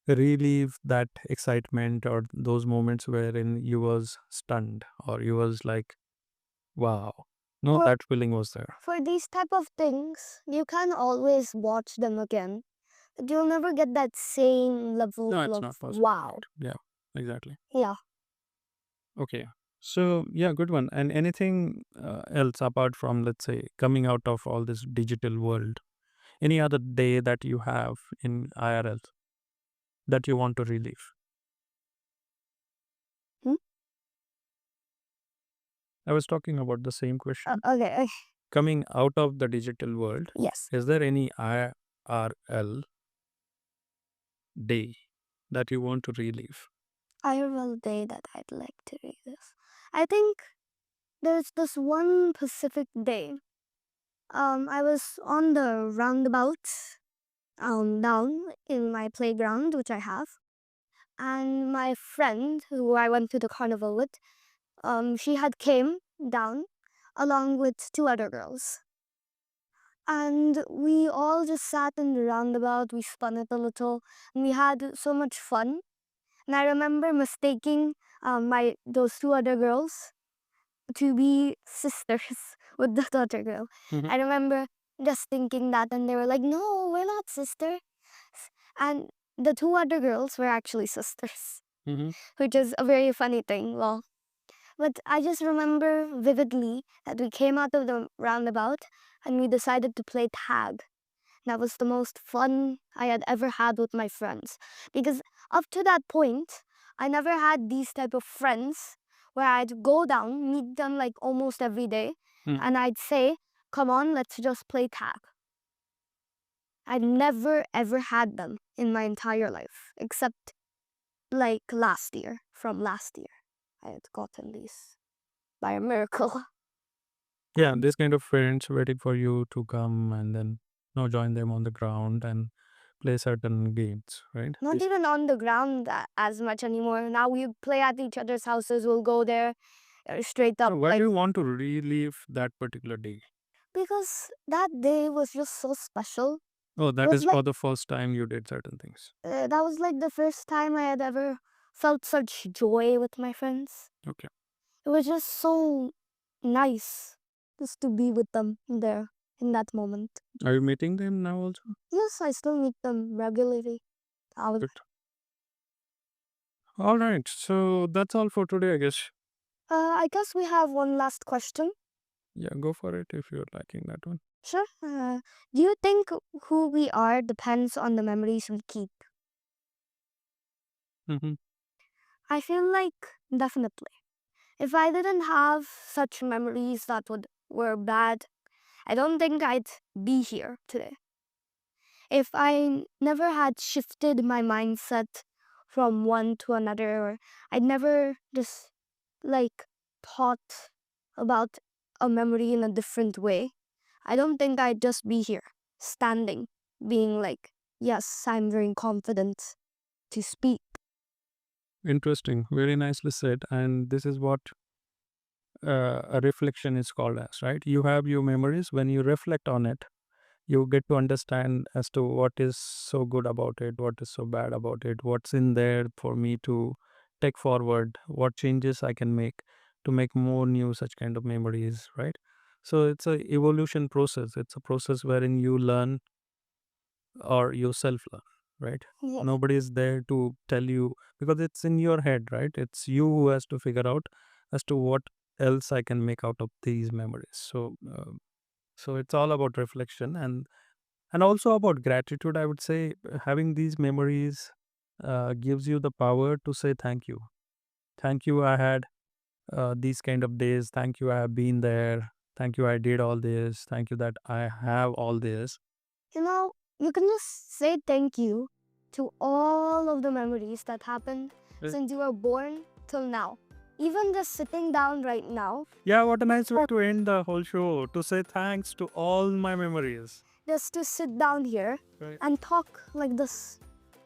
relieve that excitement or those moments wherein you was stunned or you was like, wow. No, For, that feeling was there. for these type of things, you can always watch them again, but you'll never get that same level No, it's of not possible. wow. Yeah, exactly. Yeah. Okay. So, yeah, good one. And anything else apart from, let's say, coming out of all this digital world? Any other day that you have in IRL that you want to relive? I was talking about the same question. Okay. Coming out of the digital world, Yes. is there any IRL day that you want to relive? IRL day that I'd like to read this. I think there's this one specific day. I was on the roundabout down in my playground, which I have, and my friend who I went to the carnival with, she had came down along with two other girls. And we all just sat in the roundabout, we spun it a little, and we had so much fun. And I remember mistaking those two other girls to be sisters with the other girl. Mhm. I remember just thinking that, and they were like, "No, we're not sisters." And the two other girls were actually sisters, Mhm. which is a very funny thing. Well, but I just remember vividly that we came out of the roundabout and we decided to play tag. That was the most fun I had ever had with my friends. Because up to that point, I never had these type of friends where I'd go down, meet them like almost every day, and I'd say, "Come on, let's just play tag." I'd never ever had them in my entire life, except like from last year. I had gotten these by a miracle. Yeah, this kind of friends waiting for you to come and then join them on the ground and play certain games, right? Not even on the ground as much anymore. Now we play at each other's houses. We'll go there straight up. Why do you want to relive that particular day? Because that day was just so special. Oh, It that was is like for the first time you did certain things. that was like the first time I had ever felt such joy with my friends. Okay. It was just so nice just to be with them there in that moment. Are you meeting them now also? Yes, I still meet them regularly. Good. All right. So that's all for today, I guess. I guess we have one last question. Yeah, go for it if you're liking that one. Sure. Do you think who we are depends on the memories we keep? Mm-hmm. I feel like definitely. If I didn't have such memories that were bad, I don't think I'd be here today. If I never had shifted my mindset from one to another, or I'd never just like thought about a memory in a different way, I don't think I'd just be here, standing, being like, yes, I'm very confident to speak. Interesting. Very nicely said. And this is what a reflection is called as, right? You have your memories. When you reflect on it, you get to understand as to what is so good about it, what is so bad about it, what's in there for me to take forward, what changes I can make to make more new such kind of memories, right? So it's a evolution process. It's a process wherein you learn or you self learn, right? Yes. Nobody is there to tell you because it's in your head, right? It's you who has to figure out as to what else I can make out of these memories. So it's all about reflection and also about gratitude. I would say having these memories gives you the power to say thank you I had these kind of days, thank you I have been there, thank you I did all this, thank you that I have all this. You know, you can just say thank you to all of the memories that happened Right. since you were born till now. Even just sitting down right now, Yeah, what a nice way to end the whole show, to say thanks to all my memories. just to sit down here Right. and talk like this.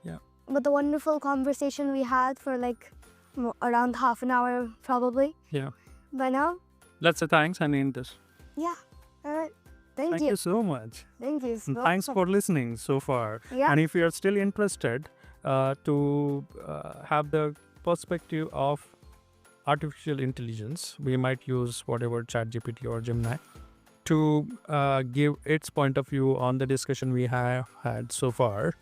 Yeah. But the wonderful conversation we had for like around half an hour, probably. Yeah. By now, Let's say thanks and end this. yeah. All right. Thank Thank you. you so much. Thank you. And thanks for listening so far. Yeah. And if you're still interested to have the perspective of artificial intelligence, we might use whatever ChatGPT or Gemini to give its point of view on the discussion we have had so far.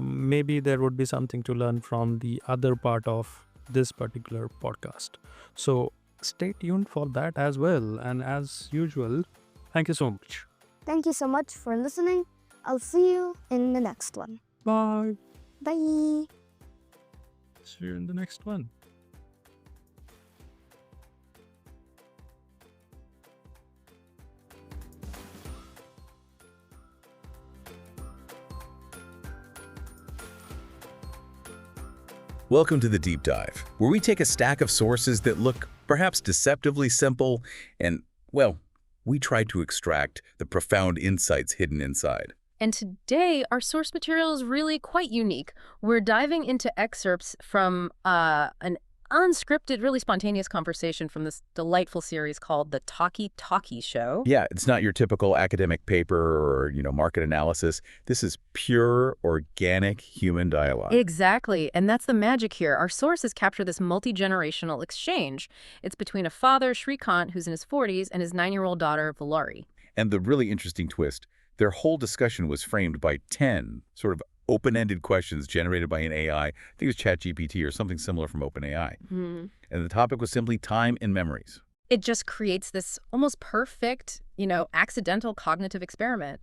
Maybe there would be something to learn from the other part of this particular podcast. So stay tuned for that as well. And as usual, thank you so much. Thank you so much for listening. I'll see you in the next one. Bye. Bye. See you in the next one. Welcome to the Deep Dive, where we take a stack of sources that look perhaps deceptively simple and, well, we try to extract the profound insights hidden inside. And today, our source material is really quite unique. We're diving into excerpts from an unscripted, really spontaneous conversation from this delightful series called the Talkie Talkie Show. Yeah, it's not your typical academic paper or, market analysis. This is pure, organic human dialogue. Exactly, and that's the magic here. Our sources capture this multi-generational exchange. It's between a father, Shrikant, who's in his 40s, and his 9-year-old daughter, Vallari. And the really interesting twist, their whole discussion was framed by 10 sort of open-ended questions generated by an AI. I think it was ChatGPT or something similar from OpenAI. And the topic was simply time and memories. It just creates this almost perfect, accidental cognitive experiment.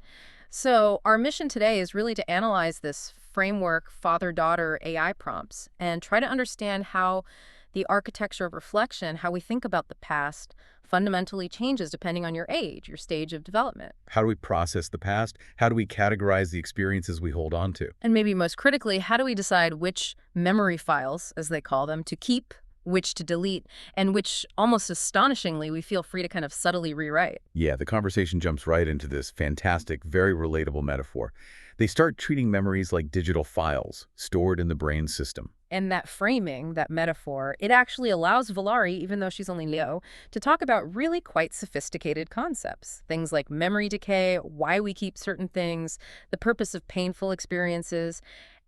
So our mission today is really to analyze this framework father-daughter AI prompts and try to understand how the architecture of reflection, how we think about the past, fundamentally changes depending on your age, your stage of development. How do we process the past? How do we categorize the experiences we hold on to? And maybe most critically, how do we decide which memory files, as they call them, to keep, which to delete, and which, almost astonishingly, we feel free to kind of subtly rewrite? Yeah, the conversation jumps right into this fantastic, very relatable metaphor. They start treating memories like digital files stored in the brain system. And that framing, that metaphor, it actually allows Vallari, even though she's only Leo, to talk about really quite sophisticated concepts. Things like memory decay, why we keep certain things, the purpose of painful experiences,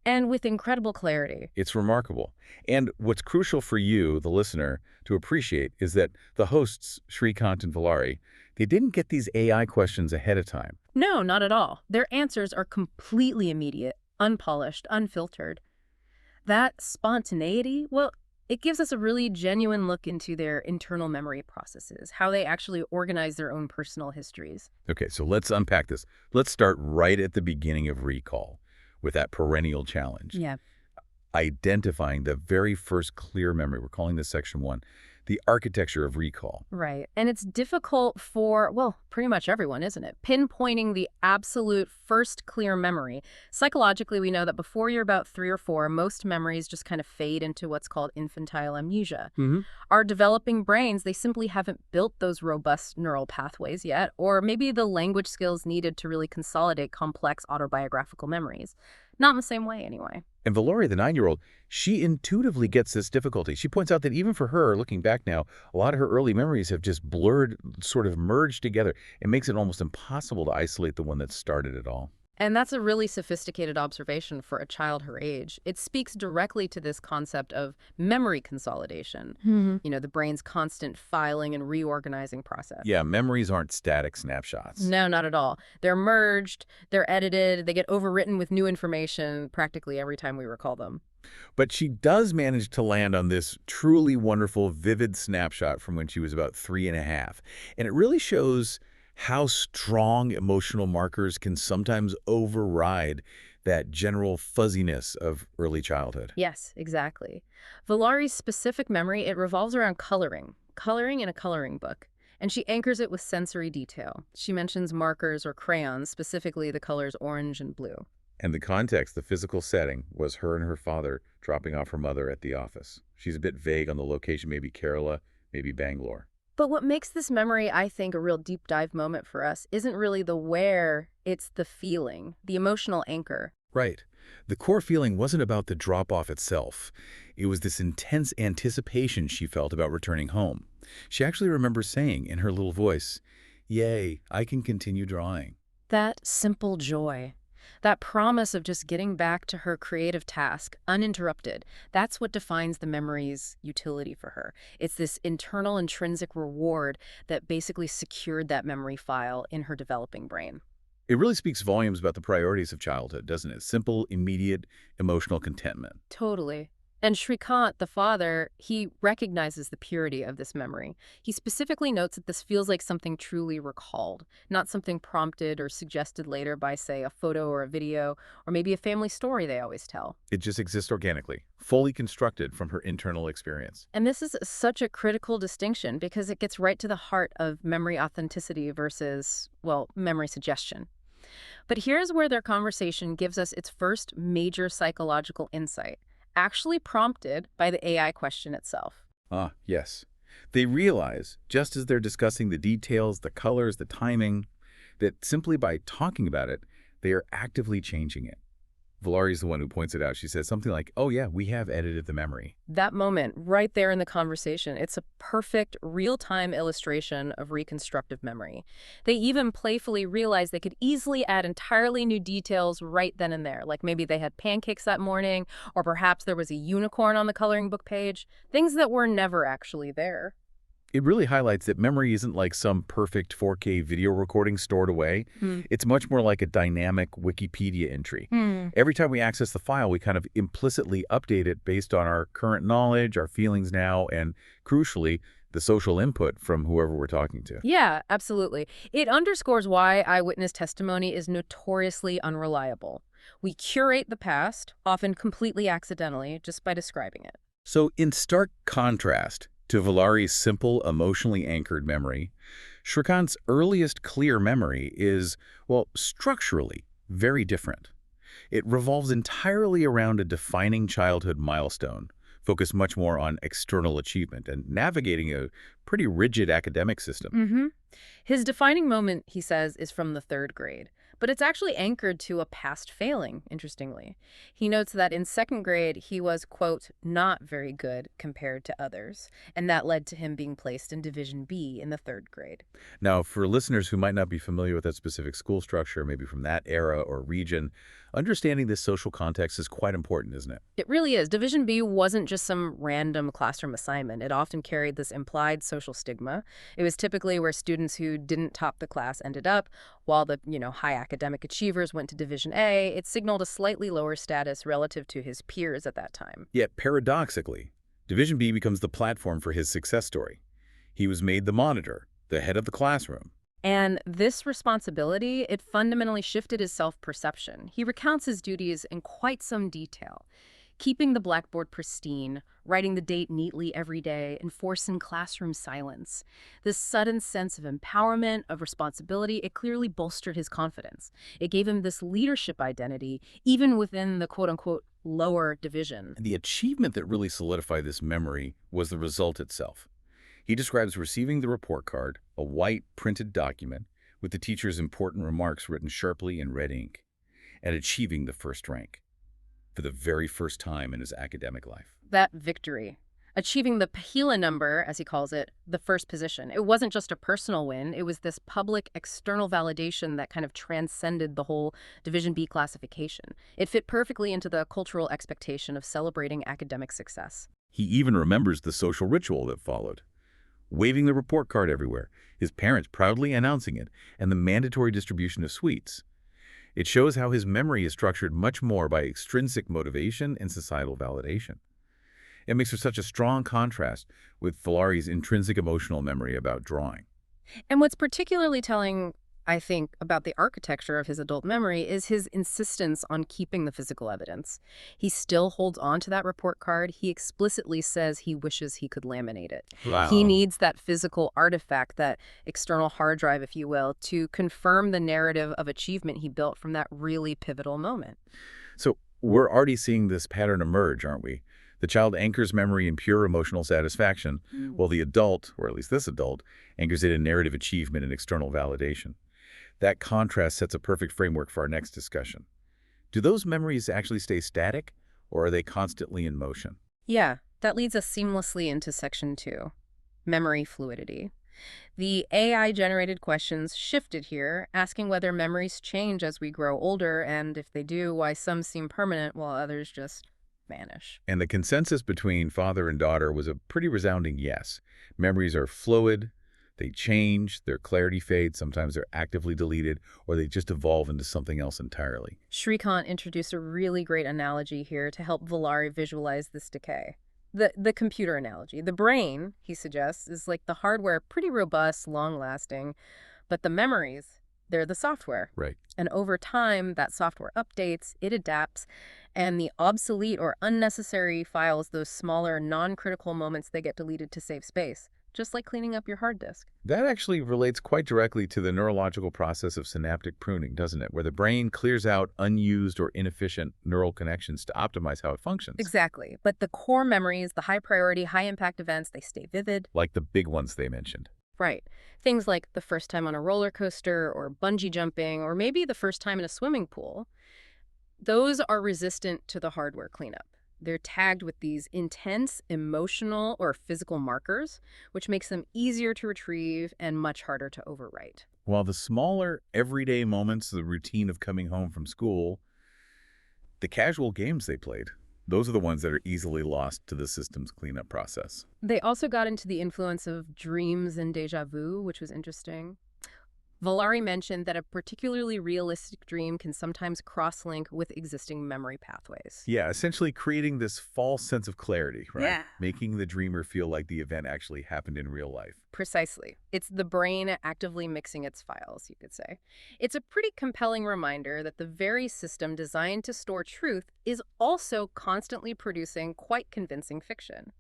and with incredible clarity. It's remarkable. And what's crucial for you, the listener, to appreciate is that the hosts, Shrikant and Vallari, they didn't get these AI questions ahead of time. No, not at all. Their answers are completely immediate, unpolished, unfiltered. That spontaneity, well, it gives us a really genuine look into their internal memory processes, how they actually organize their own personal histories. Okay, so let's unpack this. Let's start right at the beginning of recall with that perennial challenge. Yeah. Identifying the very first clear memory. We're calling this section 1, the architecture of recall. Right. And it's difficult for, well, pretty much everyone, isn't it? Pinpointing the absolute first clear memory. Psychologically, we know that before you're about 3 or 4, most memories just kind of fade into what's called infantile amnesia. Our developing brains, they simply haven't built those robust neural pathways yet, or maybe the language skills needed to really consolidate complex autobiographical memories. Not in the same way, anyway. And Vallari, the 9-year-old, she intuitively gets this difficulty. She points out that even for her, looking back now, a lot of her early memories have just blurred, sort of merged together. It makes it almost impossible to isolate the one that started it all. And that's a really sophisticated observation for a child her age. It speaks directly to this concept of memory consolidation, the brain's constant filing and reorganizing process. Yeah, memories aren't static snapshots. No, not at all. They're merged, they're edited, they get overwritten with new information practically every time we recall them. But she does manage to land on this truly wonderful, vivid snapshot from when she was about 3.5. And it really shows how strong emotional markers can sometimes override that general fuzziness of early childhood. Yes, exactly. Vallari's specific memory, it revolves around coloring in a coloring book. And she anchors it with sensory detail. She mentions markers or crayons, specifically the colors orange and blue. And the context, the physical setting, was her and her father dropping off her mother at the office. She's a bit vague on the location, maybe Kerala, maybe Bangalore. But what makes this memory, I think, a real deep dive moment for us isn't really the where, it's the feeling, the emotional anchor. Right. The core feeling wasn't about the drop-off itself. It was this intense anticipation she felt about returning home. She actually remembers saying in her little voice, "Yay, I can continue drawing." That simple joy. That promise of just getting back to her creative task, uninterrupted, that's what defines the memory's utility for her. It's this internal intrinsic reward that basically secured that memory file in her developing brain. It really speaks volumes about the priorities of childhood, doesn't it? Simple, immediate, emotional contentment. Totally. And Shrikant, the father, he recognizes the purity of this memory. He specifically notes that this feels like something truly recalled, not something prompted or suggested later by, say, a photo or a video, or maybe a family story they always tell. It just exists organically, fully constructed from her internal experience. And this is such a critical distinction because it gets right to the heart of memory authenticity versus, well, memory suggestion. But here's where their conversation gives us its first major psychological insight. actually prompted by the AI question itself. Ah, yes. They realize, just as they're discussing the details, the colors, the timing, that simply by talking about it, they are actively changing it. Vallari is the one who points it out. She says something like, oh yeah, we have edited the memory. That moment, right there in the conversation, it's a perfect real-time illustration of reconstructive memory. They even playfully realized they could easily add entirely new details right then and there, like maybe they had pancakes that morning, or perhaps there was a unicorn on the coloring book page, things that were never actually there. It really highlights that memory isn't like some perfect 4K video recording stored away. It's much more like a dynamic Wikipedia entry. Every time we access the file, we kind of implicitly update it based on our current knowledge, our feelings now, and crucially, the social input from whoever we're talking to. Yeah, absolutely. It underscores why eyewitness testimony is notoriously unreliable. We curate the past, often completely accidentally, just by describing it. So in stark contrast to Vallari's simple, emotionally anchored memory, Shrikant's earliest clear memory is, well, structurally very different. It revolves entirely around a defining childhood milestone, focused much more on external achievement and navigating a pretty rigid academic system. His defining moment, he says, is from the 3rd grade. But it's actually anchored to a past failing, interestingly. He notes that in 2nd grade, he was, quote, not very good compared to others, and that led to him being placed in Division B in the 3rd grade. Now, for listeners who might not be familiar with that specific school structure, maybe from that era or region, understanding this social context is quite important, isn't it? It really is. Division B wasn't just some random classroom assignment. It often carried this implied social stigma. It was typically where students who didn't top the class ended up, while the, high academic achievers went to Division A. It signaled a slightly lower status relative to his peers at that time. Yet, paradoxically, Division B becomes the platform for his success story. He was made the monitor, the head of the classroom. And this responsibility, it fundamentally shifted his self-perception. He recounts his duties in quite some detail. Keeping the blackboard pristine, writing the date neatly every day, enforcing classroom silence. This sudden sense of empowerment, of responsibility, it clearly bolstered his confidence. It gave him this leadership identity, even within the quote-unquote lower division. And the achievement that really solidified this memory was the result itself. He describes receiving the report card, a white printed document with the teacher's important remarks written sharply in red ink, and achieving the 1st rank for the very first time in his academic life. That victory, achieving the Pahila number, as he calls it, the 1st position. It wasn't just a personal win. It was this public external validation that kind of transcended the whole Division B classification. It fit perfectly into the cultural expectation of celebrating academic success. He even remembers the social ritual that followed. Waving the report card everywhere, his parents proudly announcing it, and the mandatory distribution of sweets. It shows how his memory is structured much more by extrinsic motivation and societal validation. It makes for such a strong contrast with Vallari's intrinsic emotional memory about drawing. And what's particularly telling, I think, about the architecture of his adult memory is his insistence on keeping the physical evidence. He still holds on to that report card. He explicitly says he wishes he could laminate it. Wow. He needs that physical artifact, that external hard drive, if you will, to confirm the narrative of achievement he built from that really pivotal moment. So we're already seeing this pattern emerge, aren't we? The child anchors memory in pure emotional satisfaction, while the adult, or at least this adult, anchors it in narrative achievement and external validation. That contrast sets a perfect framework for our next discussion. Do those memories actually stay static, or are they constantly in motion? Yeah, that leads us seamlessly into Section 2, memory fluidity. The AI-generated questions shifted here, asking whether memories change as we grow older, and if they do, why some seem permanent while others just vanish. And the consensus between father and daughter was a pretty resounding yes. Memories are fluid, they change, their clarity fades, sometimes they're actively deleted, or they just evolve into something else entirely. Shrikant introduced a really great analogy here to help Vallari visualize this decay. The computer analogy. The brain, he suggests, is like the hardware, pretty robust, long-lasting, but the memories, they're the software. Right. And over time, that software updates, it adapts, and the obsolete or unnecessary files, those smaller, non-critical moments, they get deleted to save space. just like cleaning up your hard disk. That actually relates quite directly to the neurological process of synaptic pruning, doesn't it? Where the brain clears out unused or inefficient neural connections to optimize how it functions. Exactly. But the core memories, the high priority, high impact events, they stay vivid. Like the big ones they mentioned. Right. Things like the first time on a roller coaster or bungee jumping or maybe the first time in a swimming pool, those are resistant to the hardware cleanup. They're tagged with these intense emotional or physical markers, which makes them easier to retrieve and much harder to overwrite. While the smaller, everyday moments, the routine of coming home from school, the casual games they played, those are the ones that are easily lost to the system's cleanup process. They also got into the influence of dreams and déjà vu, which was interesting. Vallari mentioned that a particularly realistic dream can sometimes cross-link with existing memory pathways. Yeah, essentially creating this false sense of clarity, right? Yeah. Making the dreamer feel like the event actually happened in real life. Precisely. It's the brain actively mixing its files, you could say. It's a pretty compelling reminder that the very system designed to store truth is also constantly producing quite convincing fiction.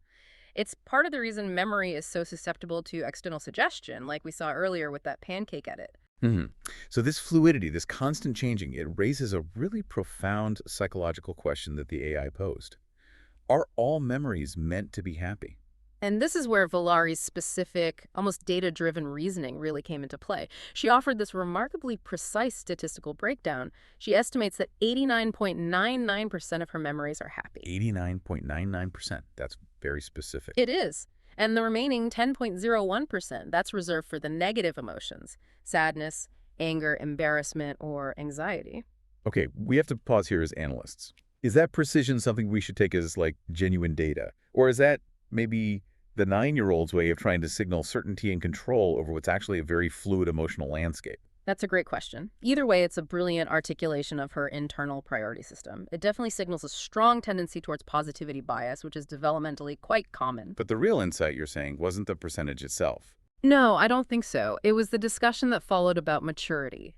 It's part of the reason memory is so susceptible to external suggestion, like we saw earlier with that pancake edit. So this fluidity, this constant changing, it raises a really profound psychological question that the AI posed. Are all memories meant to be happy? And this is where Vallari's specific, almost data-driven reasoning really came into play. She offered this remarkably precise statistical breakdown. She estimates that 89.99% of her memories are happy. 89.99%. That's very specific. It is. And the remaining 10.01%, that's reserved for the negative emotions, sadness, anger, embarrassment, or anxiety. Okay, we have to pause here as analysts. Is that precision something we should take as, like, genuine data? Or is that maybe the 9-year-old's way of trying to signal certainty and control over what's actually a very fluid emotional landscape? That's a great question. Either way, it's a brilliant articulation of her internal priority system. It definitely signals a strong tendency towards positivity bias, which is developmentally quite common. But the real insight, you're saying, wasn't the percentage itself. No, I don't think so. It was the discussion that followed about maturity.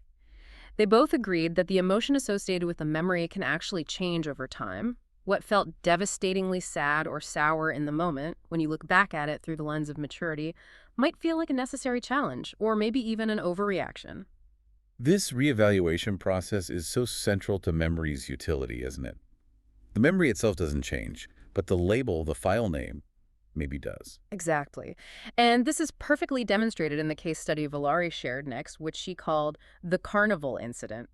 They both agreed that the emotion associated with a memory can actually change over time. What felt devastatingly sad or sour in the moment, when you look back at it through the lens of maturity, might feel like a necessary challenge, or maybe even an overreaction. This reevaluation process is so central to memory's utility, isn't it? The memory itself doesn't change, but the label, the file name, maybe does. Exactly. And this is perfectly demonstrated in the case study Vallari shared next, which she called the carnival incident.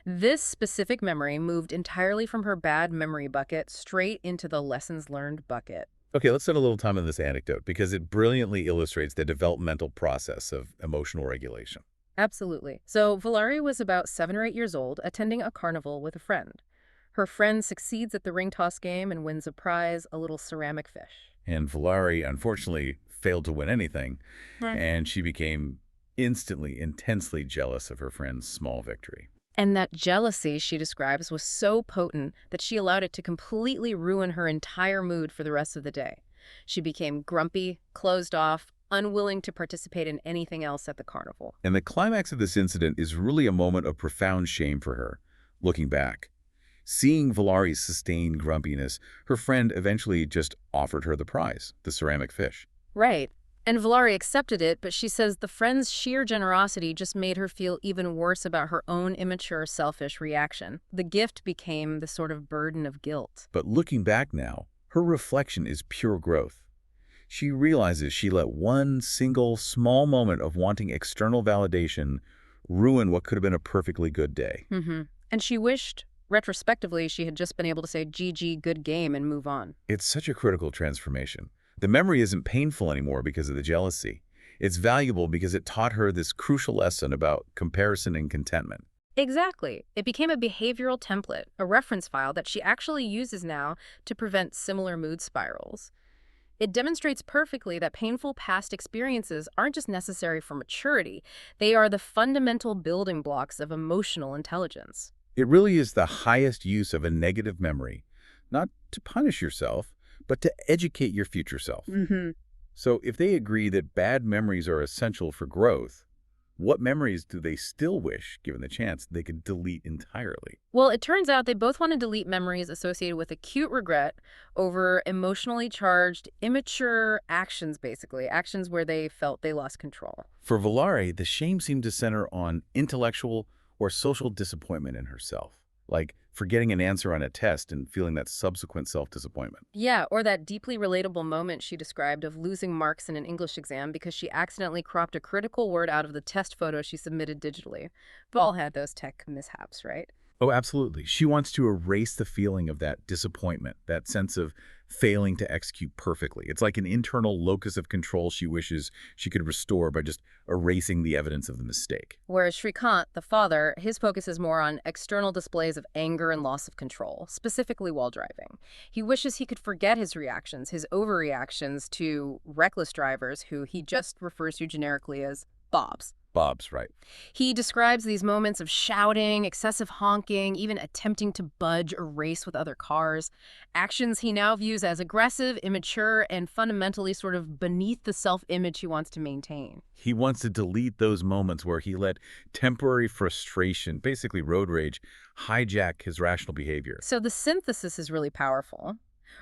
This specific memory moved entirely from her bad memory bucket straight into the lessons learned bucket. Okay, let's spend a little time on this anecdote because it brilliantly illustrates the developmental process of emotional regulation. Absolutely. So Vallari was about 7 or 8 years old, attending a carnival with a friend. Her friend succeeds at the ring toss game and wins a prize, a little ceramic fish. And Vallari, unfortunately, failed to win anything, and she became instantly, intensely jealous of her friend's small victory. And that jealousy, she describes, was so potent that she allowed it to completely ruin her entire mood for the rest of the day. She became grumpy, closed off, unwilling to participate in anything else at the carnival. And the climax of this incident is really a moment of profound shame for her, looking back. Seeing Vallari's sustained grumpiness, her friend eventually just offered her the prize, the ceramic fish. Right. And Vallari accepted it, but she says the friend's sheer generosity just made her feel even worse about her own immature, selfish reaction. The gift became the sort of burden of guilt. But looking back now, her reflection is pure growth. She realizes she let one single small moment of wanting external validation ruin what could have been a perfectly good day. And she wished, retrospectively, she had just been able to say, GG, good game, and move on. It's such a critical transformation. The memory isn't painful anymore because of the jealousy. It's valuable because it taught her this crucial lesson about comparison and contentment. Exactly. It became a behavioral template, a reference file that she actually uses now to prevent similar mood spirals. It demonstrates perfectly that painful past experiences aren't just necessary for maturity. They are the fundamental building blocks of emotional intelligence. It really is the highest use of a negative memory, not to punish yourself, but to educate your future self. So if they agree that bad memories are essential for growth, what memories do they still wish, given the chance, they could delete entirely? Well, it turns out they both want to delete memories associated with acute regret over emotionally charged, immature actions, basically, actions where they felt they lost control. For Vallari, the shame seemed to center on intellectual or social disappointment in herself, like forgetting an answer on a test and feeling that subsequent self-disappointment. Yeah, or that deeply relatable moment she described of losing marks in an English exam because she accidentally cropped a critical word out of the test photo she submitted digitally. We've all had those tech mishaps, right? Oh, absolutely. She wants to erase the feeling of that disappointment, that sense of failing to execute perfectly. It's like an internal locus of control she wishes she could restore by just erasing the evidence of the mistake. Whereas Shrikant, the father, his focus is more on external displays of anger and loss of control, specifically while driving. He wishes he could forget his reactions, his overreactions to reckless drivers who he just refers to generically as Bobs. Bob's right. He describes these moments of shouting, excessive honking, even attempting to budge or race with other cars, actions he now views as aggressive, immature, and fundamentally sort of beneath the self-image he wants to maintain. He wants to delete those moments where he let temporary frustration, basically road rage, hijack his rational behavior. So the synthesis is really powerful.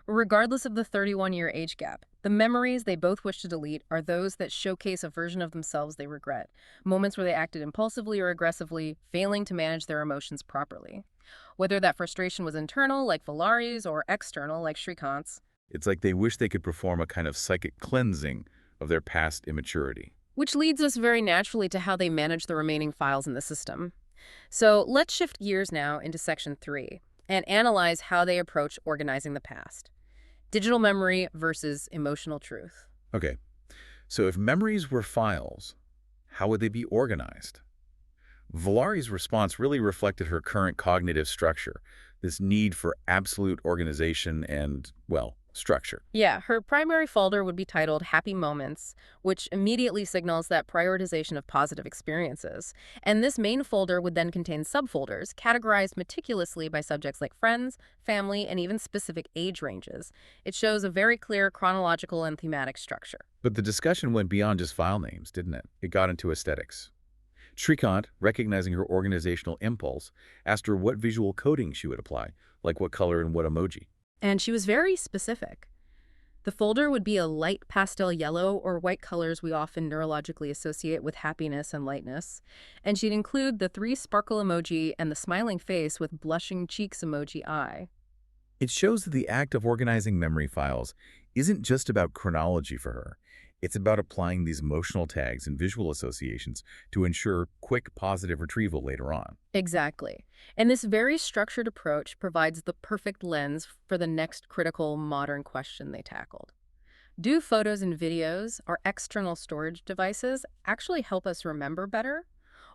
Regardless of the 31-year age gap, the memories they both wish to delete are those that showcase a version of themselves they regret, moments where they acted impulsively or aggressively, failing to manage their emotions properly. Whether that frustration was internal, like Vallari's, or external, like Shrikant's. It's like they wish they could perform a kind of psychic cleansing of their past immaturity. Which leads us very naturally to how they manage the remaining files in the system. So let's shift gears now into Section 3 and analyze how they approach organizing the past. Digital memory versus emotional truth. Okay, so if memories were files, how would they be organized? Vallari's response really reflected her current cognitive structure, this need for absolute organization and, well, structure. Yeah, her primary folder would be titled Happy Moments, which immediately signals that prioritization of positive experiences. And this main folder would then contain subfolders, categorized meticulously by subjects like friends, family, and even specific age ranges. It shows a very clear chronological and thematic structure. But the discussion went beyond just file names, didn't it? It got into aesthetics. Shrikant, recognizing her organizational impulse, asked her what visual coding she would apply, like what color and what emoji. And she was very specific. The folder would be a light pastel yellow or white colors we often neurologically associate with happiness and lightness. And she'd include the 3 sparkle emoji and the smiling face with blushing cheeks emoji eye. It shows that the act of organizing memory files isn't just about chronology for her. It's about applying these emotional tags and visual associations to ensure quick, positive retrieval later on. Exactly. And this very structured approach provides the perfect lens for the next critical modern question they tackled. Do photos and videos, or external storage devices, actually help us remember better?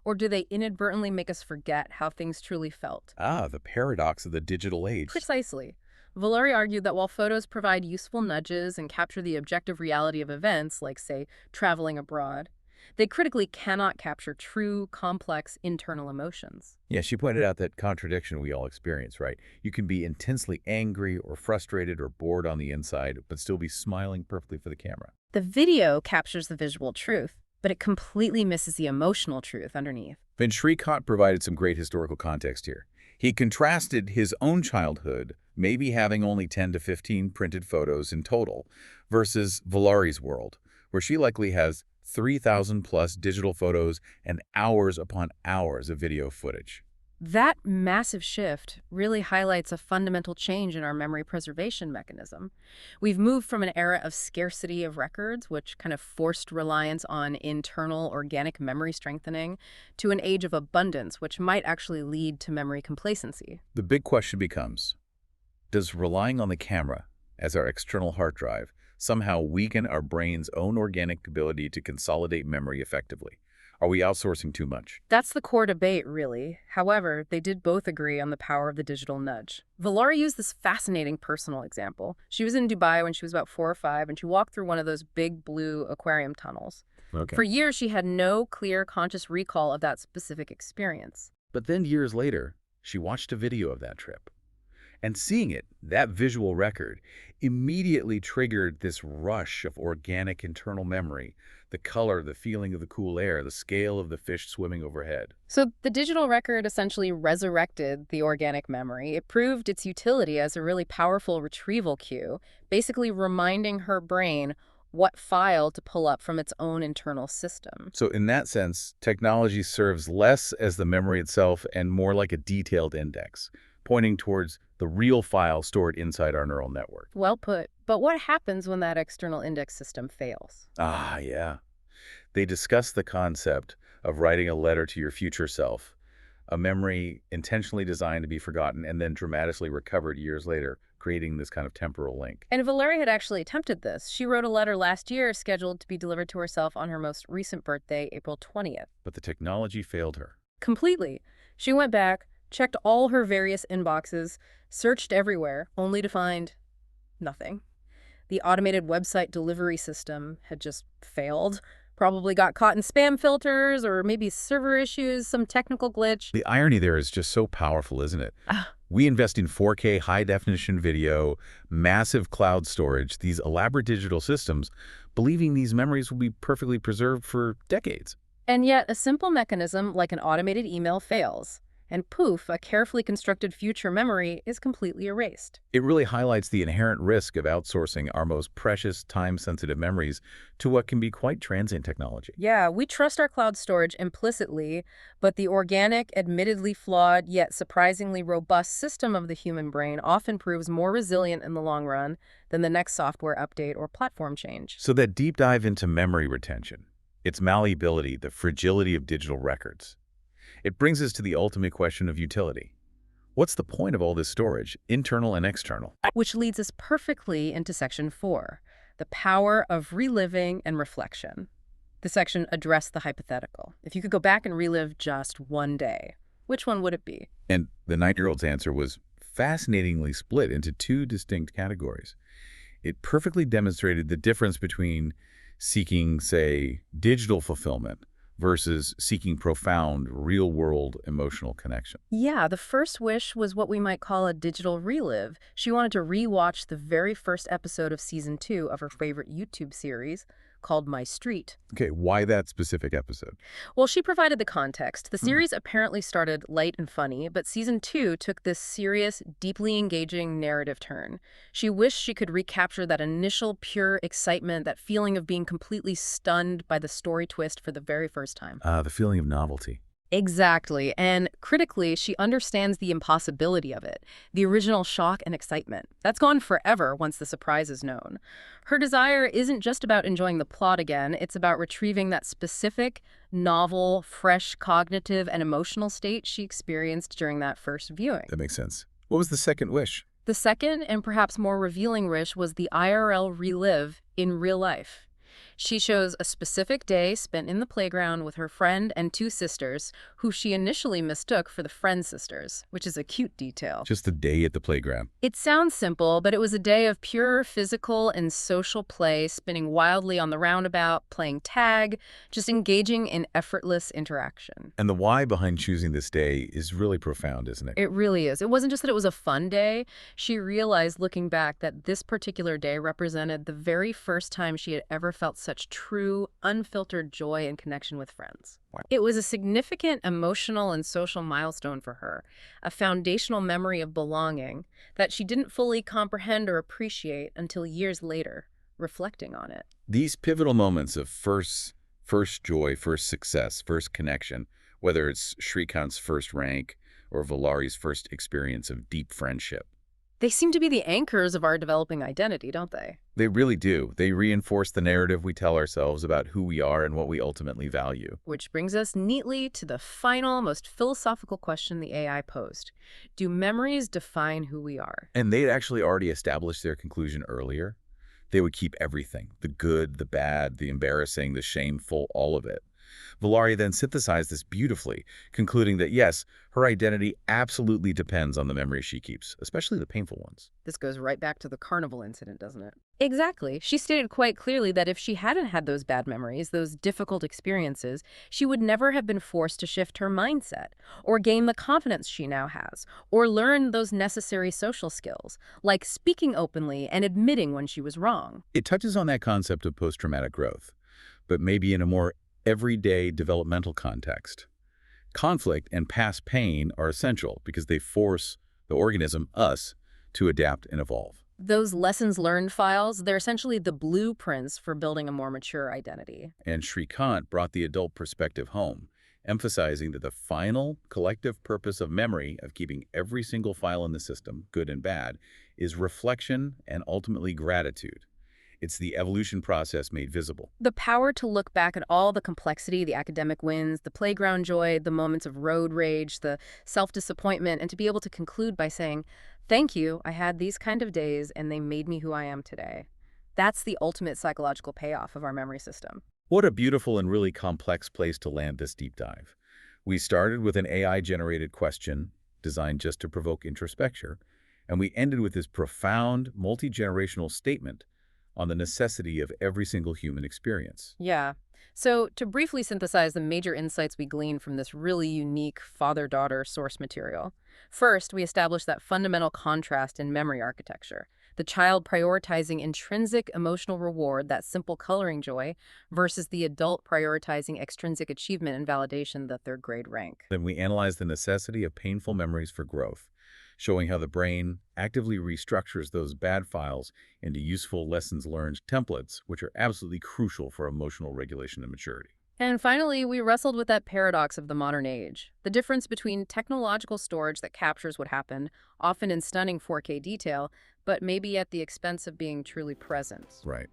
Or do they inadvertently make us forget how things truly felt? Ah, the paradox of the digital age. Precisely. Vallari argued that while photos provide useful nudges and capture the objective reality of events, like, say, traveling abroad, they critically cannot capture true, complex, internal emotions. Yeah, she pointed out that contradiction we all experience, right? You can be intensely angry or frustrated or bored on the inside, but still be smiling perfectly for the camera. The video captures the visual truth, but it completely misses the emotional truth underneath. Van Shrikant provided some great historical context here. He contrasted his own childhood, maybe having only 10 to 15 printed photos in total, versus Vallari's world, where she likely has 3,000 plus digital photos and hours upon hours of video footage. That massive shift really highlights a fundamental change in our memory preservation mechanism. We've moved from an era of scarcity of records, which kind of forced reliance on internal organic memory strengthening, to an age of abundance, which might actually lead to memory complacency. The big question becomes, does relying on the camera as our external hard drive somehow weaken our brain's own organic ability to consolidate memory effectively? Are we outsourcing too much? That's the core debate, really. However, they did both agree on the power of the digital nudge. Vallari used this fascinating personal example. She was in Dubai when she was about 4 or 5, and she walked through one of those big blue aquarium tunnels. Okay. For years, she had no clear, conscious recall of that specific experience. But then years later, she watched a video of that trip. And seeing it, that visual record, immediately triggered this rush of organic internal memory. The color, the feeling of the cool air, the scale of the fish swimming overhead. So the digital record essentially resurrected the organic memory. It proved its utility as a really powerful retrieval cue, basically reminding her brain what file to pull up from its own internal system. So in that sense, technology serves less as the memory itself and more like a detailed index, pointing towards the real file stored inside our neural network. Well put. But what happens when that external index system fails? Ah, yeah. They discuss the concept of writing a letter to your future self, a memory intentionally designed to be forgotten and then dramatically recovered years later, creating this kind of temporal link. And Vallari had actually attempted this. She wrote a letter last year scheduled to be delivered to herself on her most recent birthday, April 20th. But the technology failed her. Completely. She went back, checked all her various inboxes, searched everywhere, only to find nothing. The automated website delivery system had just failed. Probably got caught in spam filters or maybe server issues, some technical glitch. The irony there is just so powerful, isn't it? We invest in 4K high-definition video, massive cloud storage, these elaborate digital systems, believing these memories will be perfectly preserved for decades. And yet a simple mechanism like an automated email fails. And poof, a carefully constructed future memory is completely erased. It really highlights the inherent risk of outsourcing our most precious, time-sensitive memories to what can be quite transient technology. Yeah, we trust our cloud storage implicitly, but the organic, admittedly flawed, yet surprisingly robust system of the human brain often proves more resilient in the long run than the next software update or platform change. So that deep dive into memory retention, its malleability, the fragility of digital records, it brings us to the ultimate question of utility. What's the point of all this storage, internal and external? Which leads us perfectly into Section 4, the power of reliving and reflection. The section addressed the hypothetical. If you could go back and relive just one day, which one would it be? And the 9-year-old's answer was fascinatingly split into two distinct categories. It perfectly demonstrated the difference between seeking, say, digital fulfillment versus seeking profound, real-world emotional connection. Yeah, the first wish was what we might call a digital relive. She wanted to rewatch the very first episode of Season 2 of her favorite YouTube series called My Street. Okay, why that specific episode? Well, she provided the context. The series apparently started light and funny, but Season 2 took this serious, deeply engaging narrative turn. She wished she could recapture that initial pure excitement, that feeling of being completely stunned by the story twist for the very first time. The feeling of novelty. Exactly. And critically, she understands the impossibility of it, the original shock and excitement. That's gone forever once the surprise is known. Her desire isn't just about enjoying the plot again, it's about retrieving that specific, novel, fresh cognitive and emotional state she experienced during that first viewing. That makes sense. What was the second wish? The second, and perhaps more revealing wish, was the IRL relive in real life. She chose a specific day spent in the playground with her friend and two sisters, who she initially mistook for the friend sisters, which is a cute detail. Just a day at the playground. It sounds simple, but it was a day of pure physical and social play, spinning wildly on the roundabout, playing tag, just engaging in effortless interaction. And the why behind choosing this day is really profound, isn't it? It really is. It wasn't just that it was a fun day. She realized, looking back, that this particular day represented the very first time she had ever felt such true, unfiltered joy and connection with friends. Wow. It was a significant emotional and social milestone for her, a foundational memory of belonging that she didn't fully comprehend or appreciate until years later, reflecting on it. These pivotal moments of first joy, first success, first connection, whether it's Shrikant's first rank or Vallari's first experience of deep friendship. They seem to be the anchors of our developing identity, don't they? They really do. They reinforce the narrative we tell ourselves about who we are and what we ultimately value. Which brings us neatly to the final, most philosophical question the AI posed. Do memories define who we are? And they'd actually already established their conclusion earlier. They would keep everything, the good, the bad, the embarrassing, the shameful, all of it. Vallari then synthesized this beautifully, concluding that yes, her identity absolutely depends on the memories she keeps, especially the painful ones. This goes right back to the carnival incident, doesn't it? Exactly. She stated quite clearly that if she hadn't had those bad memories, those difficult experiences, she would never have been forced to shift her mindset, or gain the confidence she now has, or learn those necessary social skills, like speaking openly and admitting when she was wrong. It touches on that concept of post-traumatic growth, but maybe in a more everyday developmental context. Conflict and past pain are essential because they force the organism, us, to adapt and evolve. Those lessons learned files, they're essentially the blueprints for building a more mature identity. And Shrikant brought the adult perspective home, emphasizing that the final collective purpose of memory, of keeping every single file in the system, good and bad, is reflection and ultimately gratitude. It's the evolution process made visible. The power to look back at all the complexity, the academic wins, the playground joy, the moments of road rage, the self-disappointment, and to be able to conclude by saying, thank you, I had these kind of days and they made me who I am today. That's the ultimate psychological payoff of our memory system. What a beautiful and really complex place to land this deep dive. We started with an AI-generated question designed just to provoke introspection, and we ended with this profound, multi-generational statement on the necessity of every single human experience. Yeah. So to briefly synthesize the major insights we glean from this really unique father-daughter source material, first, we established that fundamental contrast in memory architecture, the child prioritizing intrinsic emotional reward, that simple coloring joy, versus the adult prioritizing extrinsic achievement and validation, the third grade rank. Then we analyzed the necessity of painful memories for growth, showing how the brain actively restructures those bad files into useful lessons learned templates, which are absolutely crucial for emotional regulation and maturity. And finally, we wrestled with that paradox of the modern age, the difference between technological storage that captures what happened, often in stunning 4K detail, but maybe at the expense of being truly present. Right.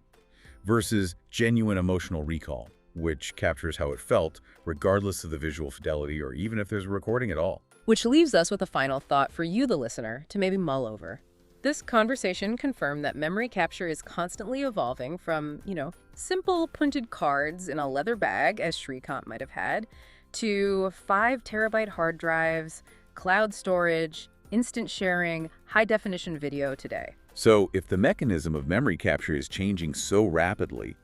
Versus genuine emotional recall, which captures how it felt, regardless of the visual fidelity or even if there's a recording at all. Which leaves us with a final thought for you, the listener, to maybe mull over. This conversation confirmed that memory capture is constantly evolving from, simple printed cards in a leather bag, as Shrikant might have had, to 5 terabyte hard drives, cloud storage, instant sharing, high-definition video today. So if the mechanism of memory capture is changing so rapidly,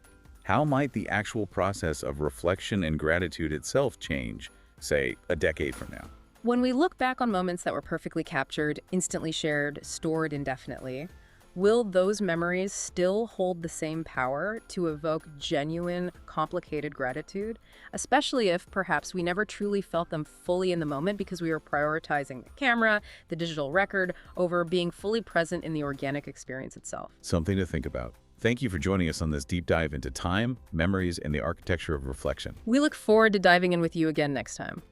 how might the actual process of reflection and gratitude itself change, say, a decade from now? When we look back on moments that were perfectly captured, instantly shared, stored indefinitely, will those memories still hold the same power to evoke genuine, complicated gratitude? Especially if, perhaps, we never truly felt them fully in the moment because we were prioritizing the camera, the digital record, over being fully present in the organic experience itself. Something to think about. Thank you for joining us on this deep dive into time, memories, and the architecture of reflection. We look forward to diving in with you again next time.